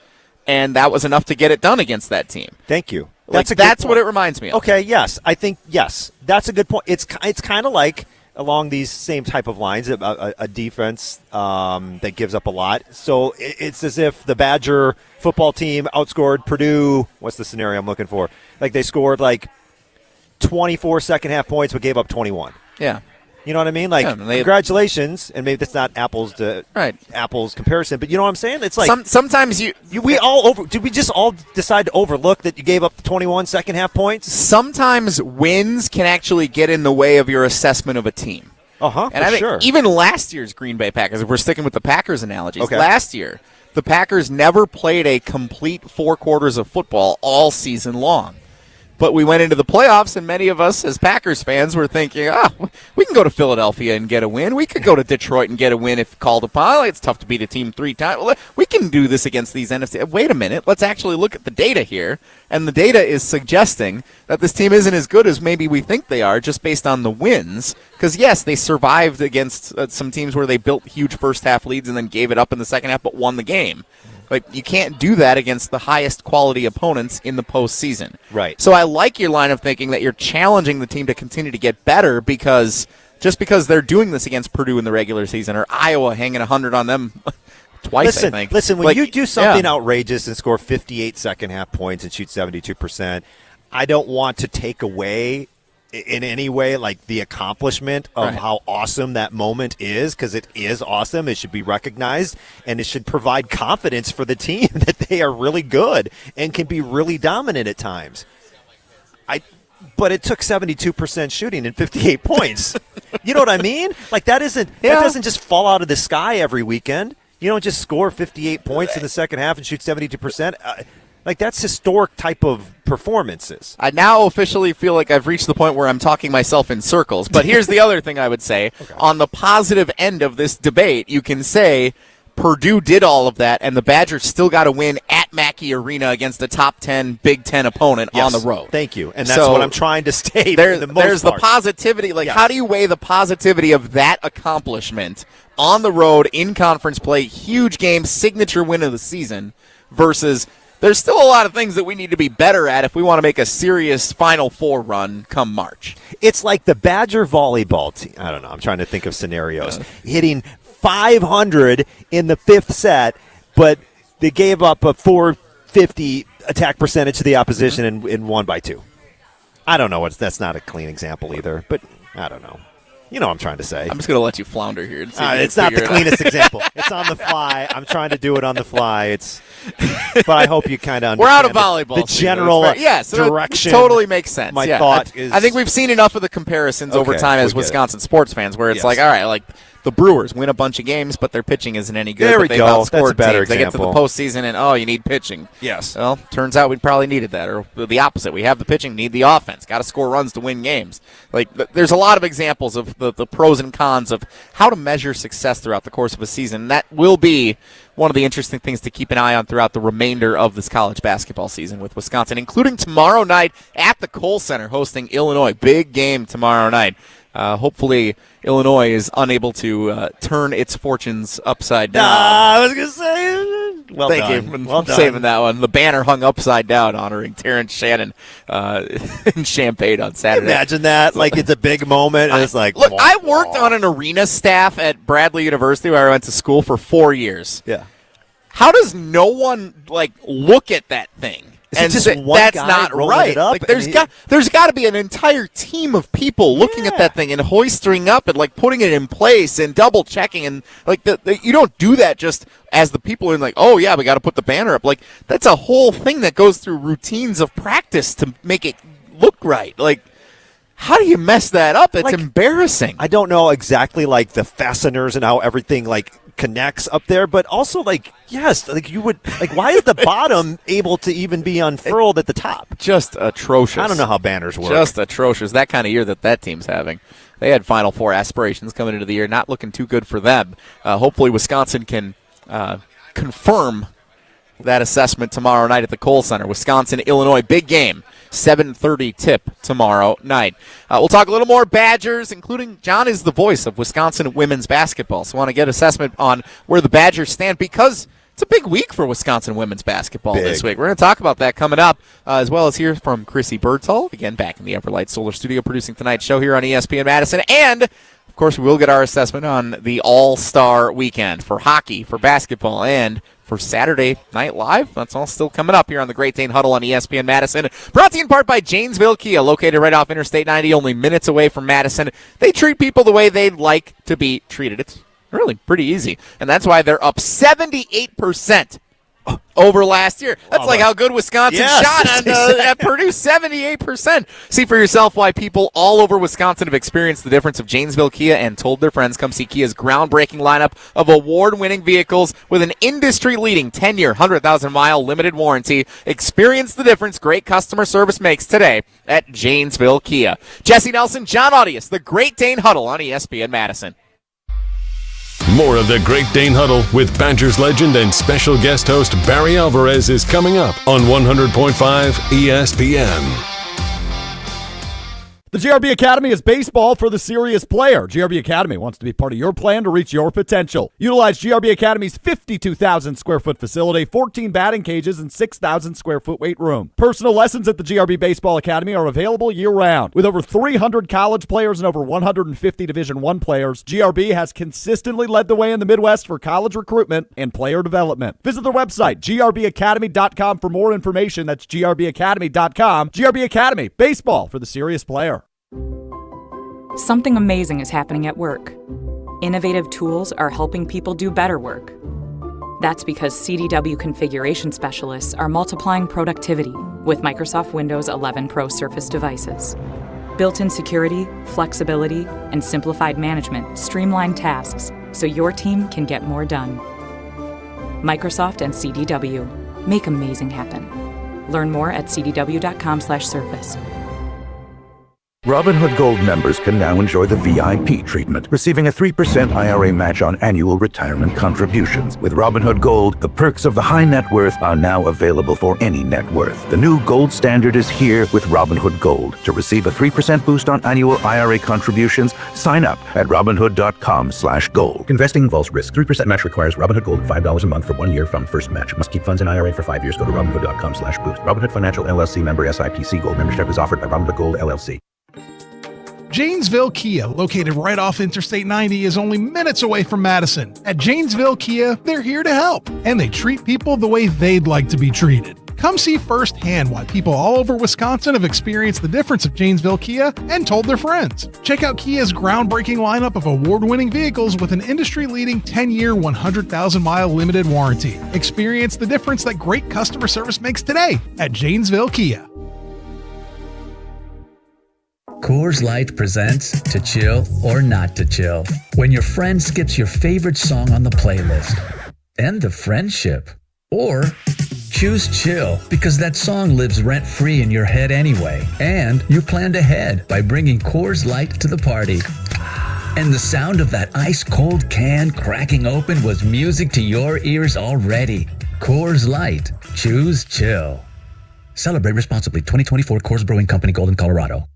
And that was enough to get it done against that team. Thank you. That's what it reminds me of. Okay, yes. I think, yes, that's a good point. It's kind of like along these same type of lines, a defense that gives up a lot. So it's as if the Badger football team outscored Purdue. What's the scenario I'm looking for? Like they scored like 24 second-half points but gave up 21. Yeah. You know what I mean? Like, congratulations, and maybe that's not apples to apples comparison, but you know what I'm saying? It's like sometimes did we just all decide to overlook that you gave up the 21 second-half points? Sometimes wins can actually get in the way of your assessment of a team. And I think even last year's Green Bay Packers, if we're sticking with the Packers analogies, last year the Packers never played a complete 4 quarters of football all season long. But we went into the playoffs, and many of us as Packers fans were thinking, we can go to Philadelphia and get a win. We could go to Detroit and get a win if called upon. It's tough to beat a team 3 times. Well, we can do this against these NFC. Wait a minute. Let's actually look at the data here. And the data is suggesting that this team isn't as good as maybe we think they are just based on the wins. Because, yes, they survived against some teams where they built huge first-half leads and then gave it up in the second half but won the game. Like, you can't do that against the highest quality opponents in the postseason. Right. So I like your line of thinking that you're challenging the team to continue to get better because they're doing this against Purdue in the regular season or Iowa hanging 100 on them twice, I think. Listen, when you do something outrageous and score 58 second-half points and shoot 72%, I don't want to take away in any way like the accomplishment of how awesome that moment is, because it is awesome. It should be recognized, and it should provide confidence for the team that they are really good and can be really dominant at times. But it took 72% shooting and 58 points. You know what I mean? Like that doesn't just fall out of the sky every weekend. You don't just score 58 points in the second half and shoot 72%. Like, that's historic type of performances. I now officially feel like I've reached the point where I'm talking myself in circles. But here's the other thing I would say. On the positive end of this debate, you can say Purdue did all of that, and the Badgers still got to win at Mackey Arena against a top 10 Big Ten opponent on the road. Thank you. And that's what I'm trying to state. There's the positivity. Like, how do you weigh the positivity of that accomplishment on the road in conference play, huge game, signature win of the season, versus there's still a lot of things that we need to be better at if we want to make a serious Final Four run come March. It's like the Badger volleyball team. I don't know. I'm trying to think of scenarios. Hitting 500 in the 5th set, but they gave up a 450 attack percentage to the opposition and won by 2. I don't know. That's not a clean example either, but I don't know. You know what I'm trying to say. I'm just going to let you flounder here. It's not the cleanest example. It's on the fly. I'm trying to do it on the fly. But I hope you kind of understand. We're out of volleyball. The general direction. It totally makes sense. My thought is. I think we've seen enough of the comparisons over time as Wisconsin sports fans where it's like, all right, like the Brewers win a bunch of games, but their pitching isn't any good. There we go. That's a better teams. They get to the postseason, and you need pitching. Yes. Well, turns out we probably needed that, or the opposite. We have the pitching, need the offense. Got to score runs to win games. Like there's a lot of examples of the pros and cons of how to measure success throughout the course of a season. That will be one of the interesting things to keep an eye on throughout the remainder of this college basketball season with Wisconsin, including tomorrow night at the Kohl Center hosting Illinois. Big game tomorrow night. Hopefully, Illinois is unable to turn its fortunes upside down. I was going to say, Thank you. Well done. Saving that one. The banner hung upside down honoring Terrence Shannon in Champaign on Saturday. Imagine that. Like, it's a big moment. And it's like, look, I worked on an arena staff at Bradley University where I went to school for 4 years. Yeah. How does no one, look at that thing? And just one that's guy not rolling right. it up There's got to be an entire team of people looking at that thing and hoisting up and putting it in place and double checking and you don't do that just as the people are we got to put the banner up. That's a whole thing that goes through routines of practice to make it look right. How do you mess that up? It's embarrassing. I don't know exactly the fasteners and how everything connects up there, but also yes, you would why is the bottom able to even be unfurled at the top? Just atrocious. I don't know how banners work. Just atrocious. That kind of year that team's having. They had Final Four aspirations coming into the year, not looking too good for them. Hopefully Wisconsin can confirm that assessment tomorrow night at the Kohl Center. Wisconsin, Illinois, big game. 7:30 tip tomorrow night. We'll talk a little more Badgers, including John is the voice of Wisconsin women's basketball. So I want to get assessment on where the Badgers stand because it's a big week for Wisconsin women's basketball this week. We're going to talk about that coming up, as well as hear from Chrissy Birdsall, again back in the Everlight Solar Studio producing tonight's show here on ESPN Madison. And, of course, we will get our assessment on the All-Star weekend for hockey, for basketball, and for Saturday Night Live. That's all still coming up here on the Great Dane Huddle on ESPN Madison. Brought to you in part by Janesville Kia, located right off Interstate 90, only minutes away from Madison. They treat people the way they'd like to be treated. It's really pretty easy, and that's why they're up 78% over last year. That's like how good Wisconsin shot at Purdue, 78%. See for yourself why people all over Wisconsin have experienced the difference of Janesville Kia and told their friends come see Kia's groundbreaking lineup of award-winning vehicles with an industry-leading 10-year, 100,000-mile limited warranty. Experience the difference great customer service makes today at Janesville Kia. Jesse Nelson, Jon Arias, the Great Dane Huddle on ESPN Madison. More of the Great Dane Huddle with Badgers legend and special guest host Barry Alvarez is coming up on 100.5 ESPN. The GRB Academy is baseball for the serious player. GRB Academy wants to be part of your plan to reach your potential. Utilize GRB Academy's 52,000 square foot facility, 14 batting cages, and 6,000 square foot weight room. Personal lessons at the GRB Baseball Academy are available year-round. With over 300 college players and over 150 Division I players, GRB has consistently led the way in the Midwest for college recruitment and player development. Visit their website, grbacademy.com, for more information. That's grbacademy.com. GRB Academy, baseball for the serious player. Something amazing is happening at work. Innovative tools are helping people do better work. That's because CDW configuration specialists are multiplying productivity with Microsoft Windows 11 Pro Surface devices. Built-in security, flexibility, and simplified management streamline tasks so your team can get more done. Microsoft and CDW make amazing happen. Learn more at cdw.com/surface. Robinhood Gold members can now enjoy the VIP treatment, receiving a 3% IRA match on annual retirement contributions. With Robinhood Gold, the perks of the high net worth are now available for any net worth. The new gold standard is here with Robinhood Gold. To receive a 3% boost on annual IRA contributions, sign up at Robinhood.com/gold. Investing involves risk. 3% match requires Robinhood Gold $5 a month for 1 year from first match. Must keep funds in IRA for 5 years. Go to Robinhood.com/boost. Robinhood Financial LLC member SIPC. Gold membership is offered by Robinhood Gold LLC. Janesville Kia, located right off Interstate 90, is only minutes away from Madison. At Janesville Kia, they're here to help, and they treat people the way they'd like to be treated. Come see firsthand why people all over Wisconsin have experienced the difference of Janesville Kia and told their friends. Check out Kia's groundbreaking lineup of award-winning vehicles with an industry-leading 10-year, 100,000-mile limited warranty. Experience the difference that great customer service makes today at Janesville Kia. Coors Light presents To Chill or Not to Chill. When your friend skips your favorite song on the playlist. End the friendship. Or choose chill because that song lives rent-free in your head anyway. And you planned ahead by bringing Coors Light to the party. And the sound of that ice-cold can cracking open was music to your ears already. Coors Light. Choose chill. Celebrate responsibly. 2024 Coors Brewing Company, Golden, Colorado.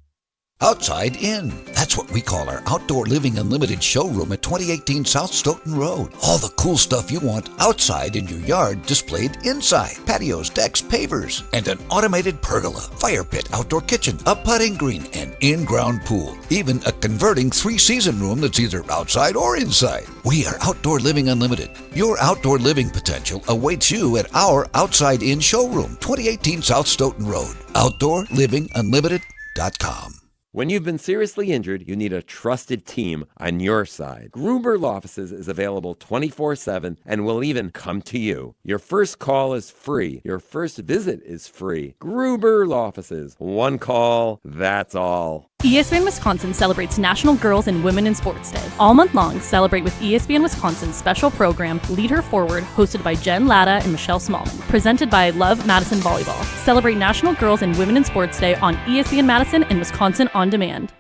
Outside In. That's what we call our Outdoor Living Unlimited showroom at 2018 South Stoughton Road. All the cool stuff you want outside in your yard displayed inside. Patios, decks, pavers, and an automated pergola, fire pit, outdoor kitchen, a putting green, and in-ground pool. Even a converting 3-season room that's either outside or inside. We are Outdoor Living Unlimited. Your outdoor living potential awaits you at our Outside In showroom, 2018 South Stoughton Road. OutdoorLivingUnlimited.com. When you've been seriously injured, you need a trusted team on your side. Gruber Law Offices is available 24/7 and will even come to you. Your first call is free. Your first visit is free. Gruber Law Offices. One call, that's all. ESPN Wisconsin celebrates National Girls and Women in Sports Day. All month long, celebrate with ESPN Wisconsin's special program, Lead Her Forward, hosted by Jen Latta and Michelle Smallman. Presented by Love Madison Volleyball. Celebrate National Girls and Women in Sports Day on ESPN Madison and Wisconsin On Demand.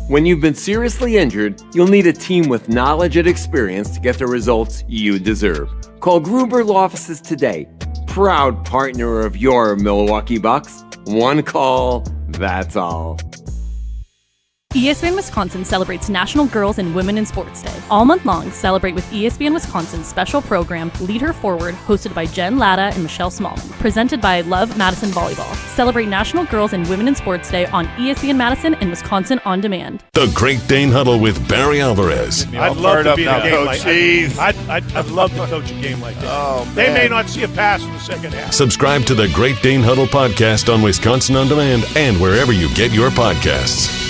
When you've been seriously injured, you'll need a team with knowledge and experience to get the results you deserve. Call Gruber Law Offices today. Proud partner of your Milwaukee Bucks. One call, that's all. ESPN Wisconsin celebrates National Girls and Women in Sports Day. All month long, celebrate with ESPN Wisconsin's special program, Lead Her Forward, hosted by Jen Latta and Michelle Smallman. Presented by Love Madison Volleyball. Celebrate National Girls and Women in Sports Day on ESPN Madison and Wisconsin On Demand. The Great Dane Huddle with Barry Alvarez. I'd love to be in a game like that. I'd love to coach a game like that. Oh, they may not see a pass in the second half. Subscribe to the Great Dane Huddle podcast on Wisconsin On Demand and wherever you get your podcasts.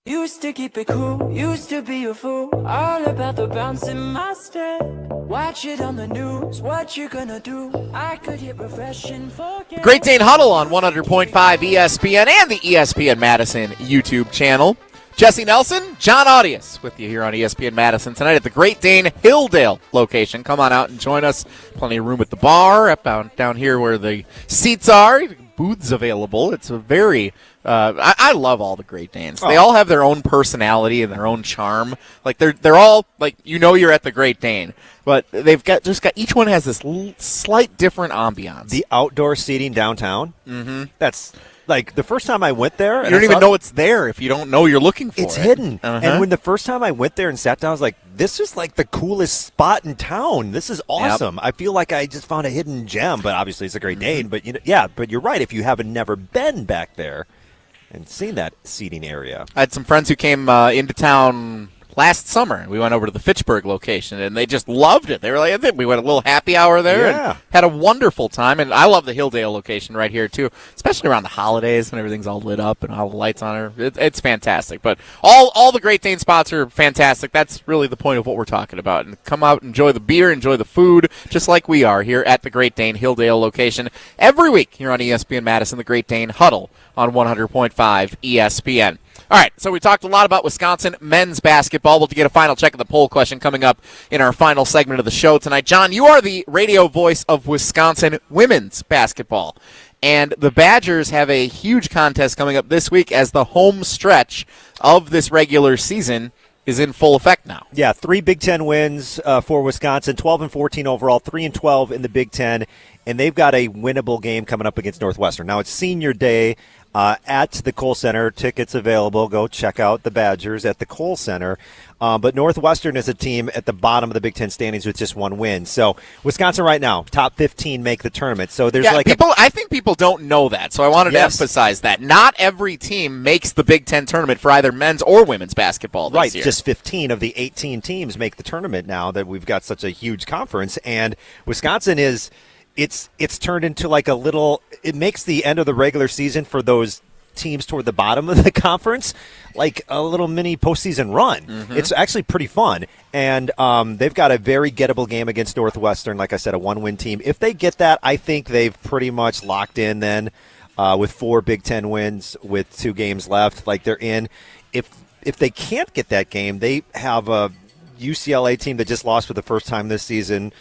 Used to keep it cool, used to be a fool, all about the bounce in my step. Watch it on the news, what you gonna do? I could hit refresh and forget. Great Dane Huddle on 100.5 ESPN and the ESPN Madison YouTube channel. Jesse Nelson, Jon Arias with you here on ESPN Madison tonight at the Great Dane Hilldale location. Come on out and join us. Plenty of room at the bar, up down here where the seats are. Booths available. It's a very I love all the Great Danes. They all have their own personality and their own charm. Like they're all like, you know, you're at the Great Dane, but they've got each one has this slight different ambiance. The outdoor seating downtown. Mm-hmm. That's like the first time I went there. You don't even know it's there if you don't know you're looking for it. It's hidden. Uh-huh. And when the first time I went there and sat down, I was like, this is like the coolest spot in town. This is awesome. Yep. I feel like I just found a hidden gem, but obviously it's a Great Dane. But but you're right. If you haven't never been back there and seen that seating area. I had some friends who came into town last summer. We went over to the Fitchburg location, and they just loved it. They were like, I think we went a little happy hour there and had a wonderful time. And I love the Hilldale location right here, too, especially around the holidays when everything's all lit up and all the lights on it. It's fantastic. But all the Great Dane spots are fantastic. That's really the point of what we're talking about. And come out, enjoy the beer, enjoy the food, just like we are here at the Great Dane Hilldale location every week here on ESPN Madison, the Great Dane Huddle on 100.5 ESPN. All right, so we talked a lot about Wisconsin men's basketball. We'll get a final check of the poll question coming up in our final segment of the show tonight. Jon, you are the radio voice of Wisconsin women's basketball. And the Badgers have a huge contest coming up this week as the home stretch of this regular season is in full effect now. Yeah, 3 Big Ten wins for Wisconsin, 12-14 overall, 3-12 in the Big Ten, and they've got a winnable game coming up against Northwestern. Now, it's senior day at the Kohl Center. Tickets available. Go check out the Badgers at the Kohl Center. But Northwestern is a team at the bottom of the Big Ten standings with just 1 win. So Wisconsin right now, top 15 make the tournament. So there's I think people don't know that. So I wanted to emphasize that. Not every team makes the Big Ten tournament for either men's or women's basketball this year. Just 15 of the 18 teams make the tournament now that we've got such a huge conference. And Wisconsin is it's turned into like a little – it makes the end of the regular season for those teams toward the bottom of the conference like a little mini postseason run. Mm-hmm. It's actually pretty fun. And they've got a very gettable game against Northwestern, like I said, a 1-win team. If they get that, I think they've pretty much locked in then with 4 Big Ten wins with 2 games left. Like they're in. If they can't get that game, they have a UCLA team that just lost for the first time this season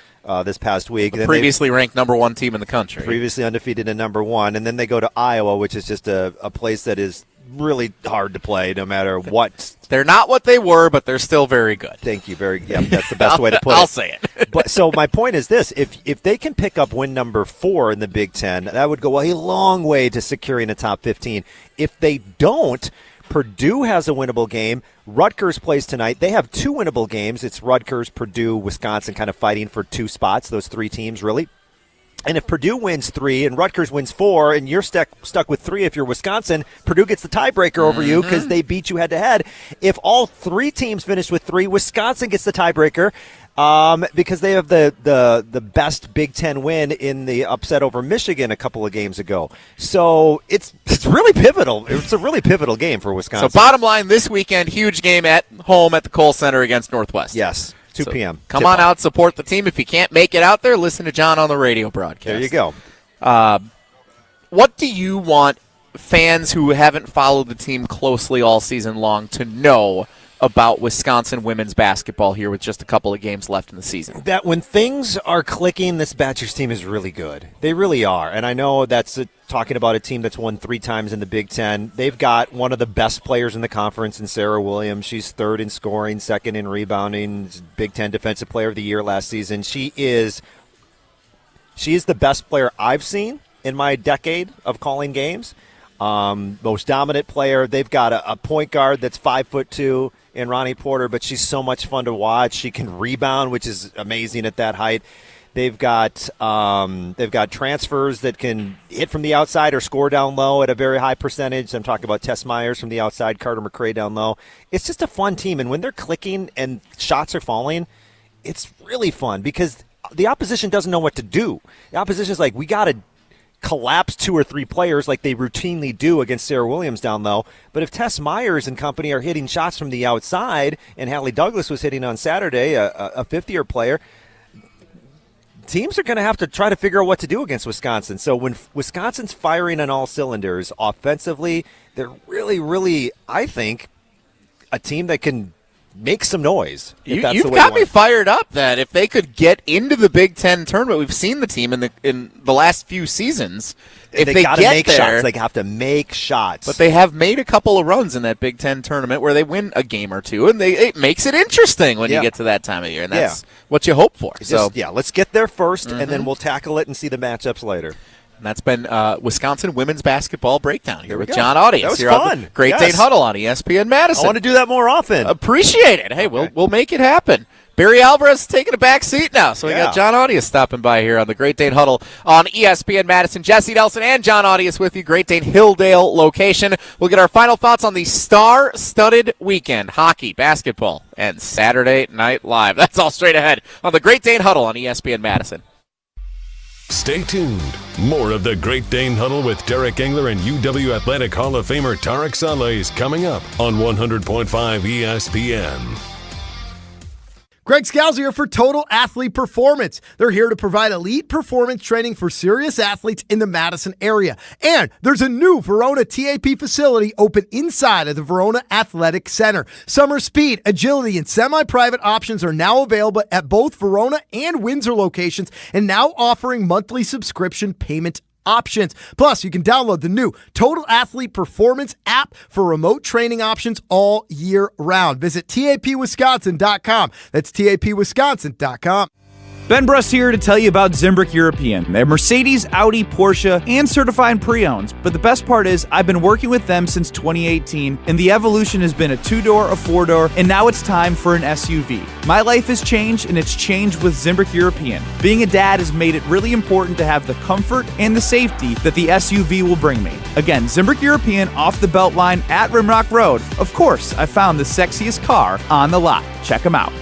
this past week. The previously ranked number 1 team in the country. Previously undefeated and number 1. And then they go to Iowa, which is just a place that is really hard to play no matter what. They're not what they were, but they're still very good. Thank you. That's the best way to put it. I'll say it. But so my point is this. If they can pick up win number 4 in the Big Ten, that would go a long way to securing a top 15. If they don't, Purdue has a winnable game. Rutgers plays tonight. They have 2 winnable games. It's Rutgers, Purdue, Wisconsin kind of fighting for 2 spots, those 3 teams really. And if Purdue wins 3 and Rutgers wins 4 and you're stuck with 3 if you're Wisconsin, Purdue gets the tiebreaker over you because they beat you head-to-head. If all 3 teams finish with 3, Wisconsin gets the tiebreaker because they have the best Big Ten win in the upset over Michigan a couple of games ago. So it's really pivotal. It's a really pivotal game for Wisconsin. So bottom line, this weekend, huge game at home at the Kohl Center against Northwestern. Yes. 2 p.m. Come on out, support the team. If you can't make it out there, listen to Jon on the radio broadcast. There you go. What do you want fans who haven't followed the team closely all season long to know about Wisconsin women's basketball here with just a couple of games left in the season? That when things are clicking, this Badgers team is really good. They really are. And I know that's talking about a team that's won 3 times in the Big Ten. They've got one of the best players in the conference in Sarah Williams. She's 3rd in scoring, 2nd in rebounding, Big Ten Defensive Player of the Year last season. She is the best player I've seen in my decade of calling games. Most dominant player. They've got a point guard that's 5'2" in Ronnie Porter, but she's so much fun to watch. She can rebound, which is amazing at that height. They've got transfers that can hit from the outside or score down low at a very high percentage. I'm talking about Tess Myers from the outside, Carter McRae down low. It's just a fun team, and when they're clicking and shots are falling, it's really fun because the opposition doesn't know what to do. The opposition is like, we got to collapse 2 or 3 players like they routinely do against Sarah Williams down low. But if Tess Myers and company are hitting shots from the outside, and Hallie Douglas was hitting on Saturday, a fifth-year player, teams are going to have to try to figure out what to do against Wisconsin. So when Wisconsin's firing on all cylinders offensively, they're really, really, I think, a team that can make some noise. You've got me fired up that if they could get into the Big Ten tournament, we've seen the team in the last few seasons. If they got to make shots, they have to make shots. But they have made a couple of runs in that Big Ten tournament where they win a game or two, and it makes it interesting when you get to that time of year, and that's what you hope for. Let's get there first, and then we'll tackle it and see the matchups later. And that's been Wisconsin women's basketball breakdown here with Jon Arias. That was here fun. On the Great Dane Huddle on ESPN Madison. I want to do that more often. Appreciate it. Hey, we'll make it happen. Barry Alvarez is taking a back seat now, so we got Jon Arias stopping by here on the Great Dane Huddle on ESPN Madison. Jesse Nelson and Jon Arias with you, Great Dane Hilldale location. We'll get our final thoughts on the star-studded weekend, hockey, basketball, and Saturday Night Live. That's all straight ahead on the Great Dane Huddle on ESPN Madison. Stay tuned. More of the Great Dane Huddle with Derek Engler and UW Athletic Hall of Famer Tarek Saleh is coming up on 100.5 ESPN. Greg Scalzi here for Total Athlete Performance. They're here to provide elite performance training for serious athletes in the Madison area. And there's a new Verona TAP facility open inside of the Verona Athletic Center. Summer speed, agility, and semi-private options are now available at both Verona and Windsor locations and now offering monthly subscription payment options. Plus, you can download the new Total Athlete Performance app for remote training options all year round. Visit tapwisconsin.com. That's tapwisconsin.com. Ben Bruss here to tell you about Zimbrick European. They're Mercedes, Audi, Porsche, and certified pre-owns. But the best part is I've been working with them since 2018, and the evolution has been a 2-door, a 4-door, and now it's time for an SUV. My life has changed, and it's changed with Zimbrick European. Being a dad has made it really important to have the comfort and the safety that the SUV will bring me. Again, Zimbrick European off the Beltline at Rimrock Road. Of course, I found the sexiest car on the lot. Check them out.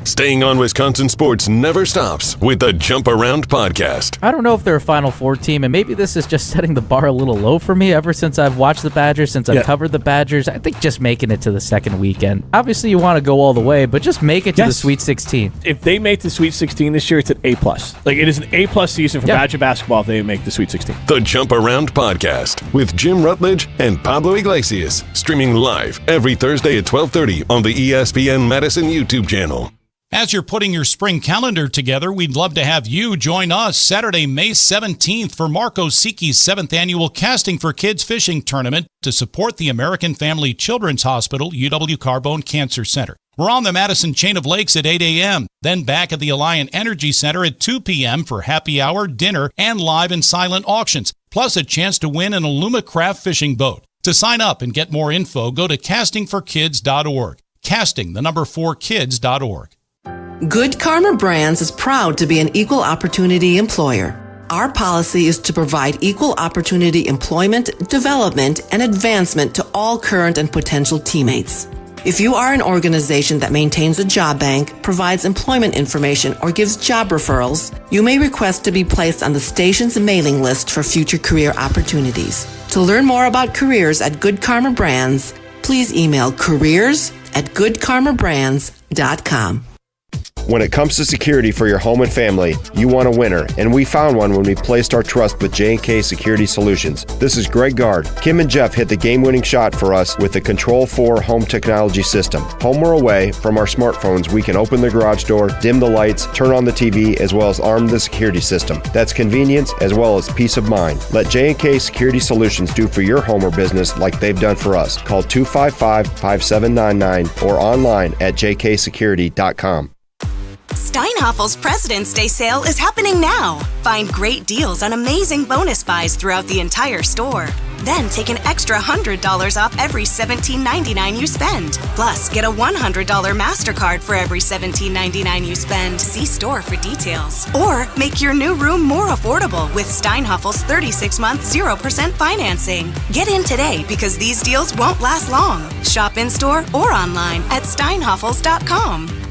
Staying on Wisconsin sports never stops with the Jump Around podcast. I don't know if they're a Final Four team, and maybe this is just setting the bar a little low for me ever since I've watched the Badgers, since I've covered the Badgers. I think just making it to the second weekend. Obviously, you want to go all the way, but just make it to the Sweet 16. If they make the Sweet 16 this year, it's an A+. Like, it is an A+ season for Badger basketball if they make the Sweet 16. The Jump Around podcast with Jim Rutledge and Pablo Iglesias. Streaming live every Thursday at 12:30 on the ESPN Madison YouTube channel. As you're putting your spring calendar together, we'd love to have you join us Saturday, May 17th for Marco Sicchi's 7th Annual Casting for Kids Fishing Tournament to support the American Family Children's Hospital, UW Carbone Cancer Center. We're on the Madison Chain of Lakes at 8 a.m., then back at the Alliant Energy Center at 2 p.m. for happy hour, dinner, and live and silent auctions, plus a chance to win an Alumacraft fishing boat. To sign up and get more info, go to castingforkids.org. Casting4kids.org. Good Karma Brands is proud to be an equal opportunity employer. Our policy is to provide equal opportunity employment, development, and advancement to all current and potential teammates. If you are an organization that maintains a job bank, provides employment information, or gives job referrals, you may request to be placed on the station's mailing list for future career opportunities. To learn more about careers at Good Karma Brands, please email careers@goodkarmabrands.com. When it comes to security for your home and family, you want a winner, and we found one when we placed our trust with J&K Security Solutions. This is Greg Gard. Kim and Jeff hit the game-winning shot for us with the Control 4 home technology system. Home or away, from our smartphones, we can open the garage door, dim the lights, turn on the TV, as well as arm the security system. That's convenience as well as peace of mind. Let J&K Security Solutions do for your home or business like they've done for us. Call 255-5799 or online at jksecurity.com. Steinhaffel's President's Day sale is happening now. Find great deals on amazing bonus buys throughout the entire store. Then take an extra $100 off every $17.99 you spend. Plus, get a $100 MasterCard for every $17.99 you spend. See store for details. Or make your new room more affordable with Steinhaffel's 36-month 0% financing. Get in today because these deals won't last long. Shop in-store or online at steinhaffels.com.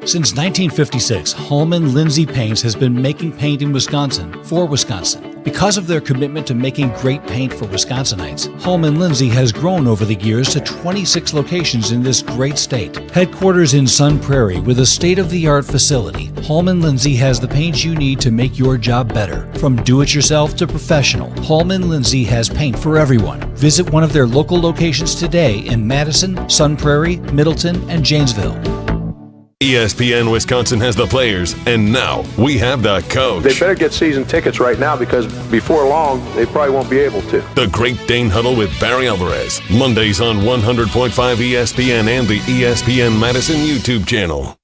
Since 1956, Holman Lindsay Paints has been making paint in Wisconsin for Wisconsin. Because of their commitment to making great paint for Wisconsinites, Holman Lindsay has grown over the years to 26 locations in this great state. Headquarters in Sun Prairie with a state-of-the-art facility, Holman Lindsay has the paint you need to make your job better. From do-it-yourself to professional, Holman Lindsay has paint for everyone. Visit one of their local locations today in Madison, Sun Prairie, Middleton, and Janesville. ESPN Wisconsin has the players, and now we have the coach. They better get season tickets right now because before long, they probably won't be able to. The Great Dane Huddle with Barry Alvarez. Mondays on 100.5 ESPN and the ESPN Madison YouTube channel.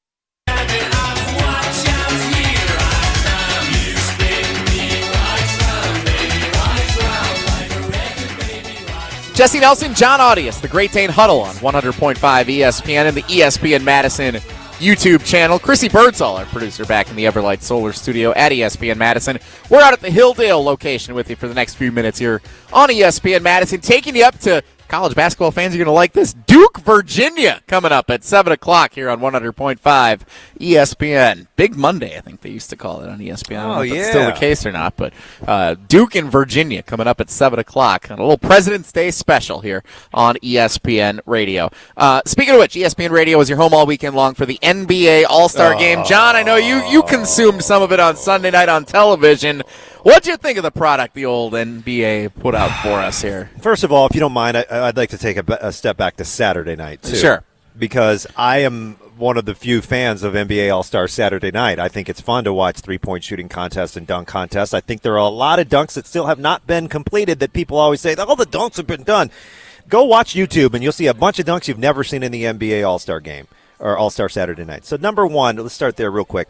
Jesse Nelson, Jon Arias, the Great Dane Huddle on 100.5 ESPN and the ESPN Madison YouTube channel. Chrissy Birdsall, our producer, back in the Everlight Solar Studio at ESPN Madison. We're out at the Hilldale location with you for the next few minutes here on ESPN Madison, taking you up to college basketball fans. You're going to like this. Duke, Virginia, coming up at 7 o'clock here on 100.5 ESPN. Big Monday, I think they used to call it on ESPN. I don't know if that's still the case or not, but Duke and Virginia coming up at 7 o'clock on a little President's Day special here on ESPN Radio. Speaking of which, ESPN Radio is your home all weekend long for the NBA All-Star Game. John, I know you consumed some of it on Sunday night on television. What'd you think of the product the old NBA put out for us here? First of all, if you don't mind, I'd like to take a step back to Saturday night, too. Sure. Because I am one of the few fans of NBA All-Star Saturday night. I think it's fun to watch three-point shooting contests and dunk contests. I think there are a lot of dunks that still have not been completed that people always say, oh, the dunks have been done. Go watch YouTube, and you'll see a bunch of dunks you've never seen in the NBA All-Star game or All-Star Saturday night. So, number one, let's start there real quick.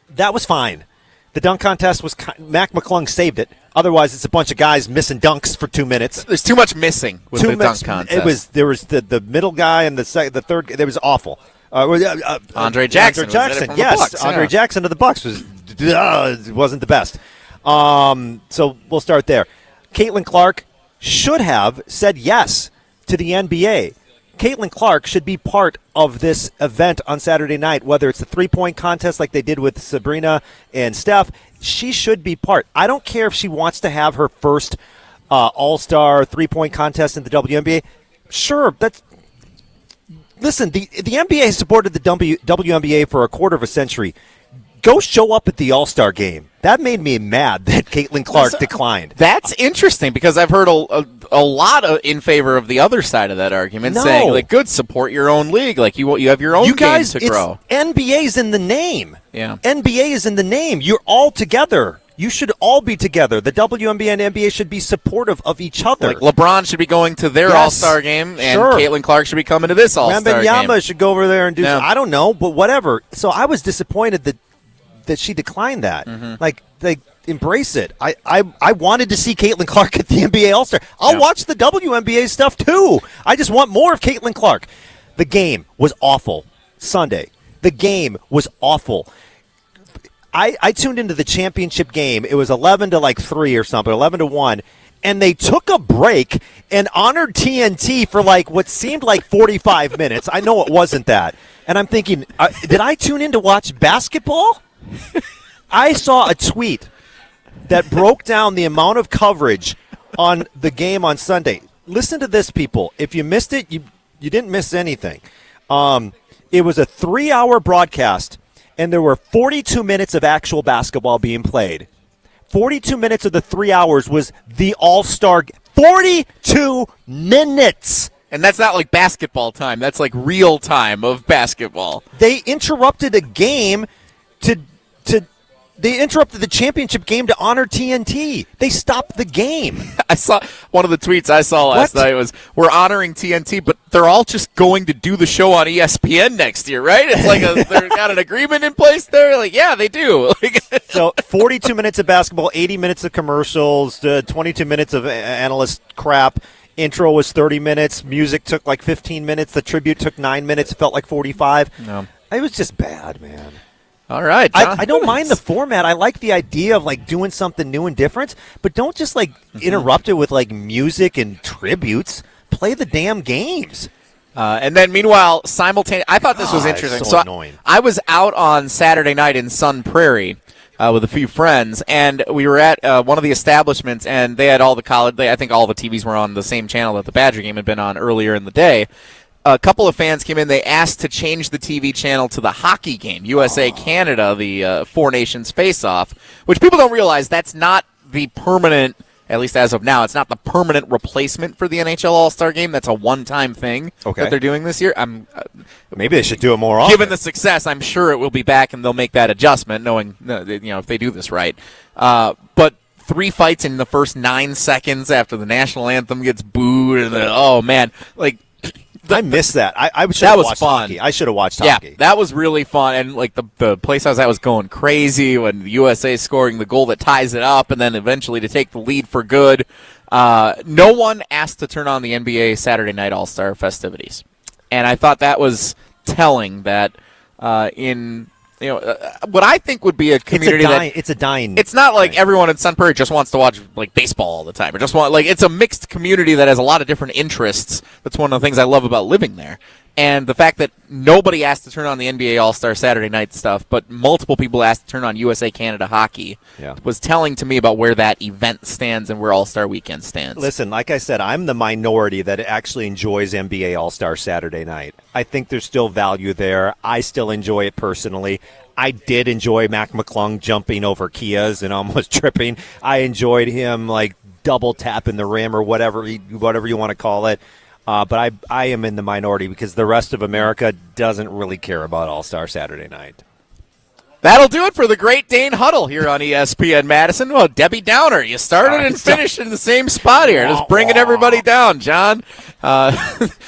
That was fine. The dunk contest was Mac McClung saved it. Otherwise, it's a bunch of guys missing dunks for 2 minutes. There's too much missing with the dunk contest. There was the middle guy and the third. It was awful. Andre Jackson. Yes, Andre Jackson of the Bucks wasn't the best. So we'll start there. Caitlin Clark should have said yes to the NBA. Caitlin Clark should be part of this event on Saturday night, whether it's the three-point contest like they did with Sabrina and Steph. She should be part. I don't care if she wants to have her first all-star three-point contest in the WNBA. Sure, listen, the NBA has supported the WNBA for a quarter of a century. Go show up at the All-Star game. That made me mad that Caitlin Clark declined. That's interesting because I've heard a lot in favor of the other side of that argument, saying, like, good, support your own league. Like, you have your own game to grow. NBA's in the name. Yeah. NBA is in the name. You're all together. You should all be together. The WNBA and NBA should be supportive of each other. Like LeBron should be going to their All-Star game, and Caitlin Clark should be coming to this All-Star game. Wembanyama should go over there and do I don't know, but whatever. So I was disappointed that she declined that. Mm-hmm. Like, embrace it. I wanted to see Caitlin Clark at the NBA All-Star. I'll watch the WNBA stuff, too. I just want more of Caitlin Clark. The game was awful. Sunday. The game was awful. I tuned into the championship game. It was 11-3 or something, 11-1. And they took a break and honored TNT for what seemed like 45 minutes. I know it wasn't that. And I'm thinking, did I tune in to watch basketball? I saw a tweet that broke down the amount of coverage on the game on Sunday. Listen to this, people. If you missed it, you didn't miss anything. It was a 3-hour broadcast, and there were 42 minutes of actual basketball being played. 42 minutes of the 3 hours was the All-Star. 42 minutes! And that's not like basketball time. That's like real time of basketball. They interrupted a game They interrupted the championship game to honor TNT. They stopped the game. I saw one of the tweets I saw last night was, we're honoring TNT, but they're all just going to do the show on ESPN next year, right? It's like they've got an agreement in place there. Like, yeah, they do. So 42 minutes of basketball, 80 minutes of commercials, 22 minutes of analyst crap. Intro was 30 minutes. Music took like 15 minutes. The tribute took 9 minutes. It felt like 45. No. It was just bad, man. All right, John. I don't mind the format. I like the idea of like doing something new and different, but don't just like interrupt it with like music and tributes. Play the damn games. And then meanwhile, simultaneously, I thought this was interesting. So annoying. I was out on Saturday night in Sun Prairie with a few friends, and we were at one of the establishments, and they had all the college. I think all the TVs were on the same channel that the Badger game had been on earlier in the day. A couple of fans came in. They asked to change the TV channel to the hockey game, USA-Canada, the Four Nations face-off, which people don't realize that's not the permanent, at least as of now, it's not the permanent replacement for the NHL All-Star Game. That's a one-time thing that they're doing this year. Maybe they should do it more often. Given the success, I'm sure it will be back, and they'll make that adjustment, knowing if they do this right. But 3 fights in the first 9 seconds after the national anthem gets booed, and oh man, like. I missed that. I should have watched fun. hockey. I should have watched hockey. Yeah, that was really fun. And like the place I was at was going crazy when the USA scoring the goal that ties it up, and then eventually to take the lead for good. No one asked to turn on the NBA Saturday Night All-Star festivities, and I thought that was telling. That what I think would be a community it's a dying. It's not like everyone in Sun Prairie just wants to watch like baseball all the time, or just it's a mixed community that has a lot of different interests. That's one of the things I love about living there. And the fact that nobody asked to turn on the NBA All-Star Saturday night stuff, but multiple people asked to turn on USA-Canada hockey was telling to me about where that event stands and where All-Star Weekend stands. Listen, like I said, I'm the minority that actually enjoys NBA All-Star Saturday night. I think there's still value there. I still enjoy it personally. I did enjoy Mac McClung jumping over Kias and almost tripping. I enjoyed him like double tapping the rim or whatever you want to call it. But I am in the minority because the rest of America doesn't really care about All-Star Saturday night. That'll do it for the Great Dane Huddle here on ESPN Madison. Well, Debbie Downer, you started and finished in the same spot here. Just bringing everybody down, John.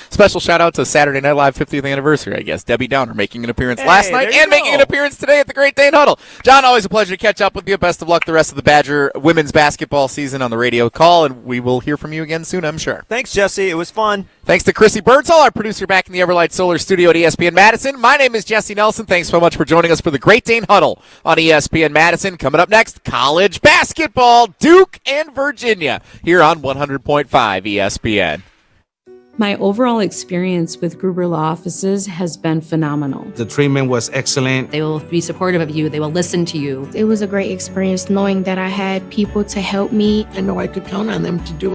Special shout-out to Saturday Night Live 50th anniversary, I guess. Debbie Downer making an appearance last night and making an appearance today at the Great Dane Huddle. John, always a pleasure to catch up with you. Best of luck the rest of the Badger women's basketball season on the radio call, and we will hear from you again soon, I'm sure. Thanks, Jesse. It was fun. Thanks to Chrissy Birdsall, our producer back in the Everlight Solar Studio at ESPN Madison. My name is Jesse Nelson. Thanks so much for joining us for the Great Dane Huddle on ESPN Madison. Coming up next, college basketball, Duke and Virginia, here on 100.5 ESPN. My overall experience with Gruber Law Offices has been phenomenal. The treatment was excellent. They will be supportive of you. They will listen to you. It was a great experience knowing that I had people to help me. I know I could count on them to do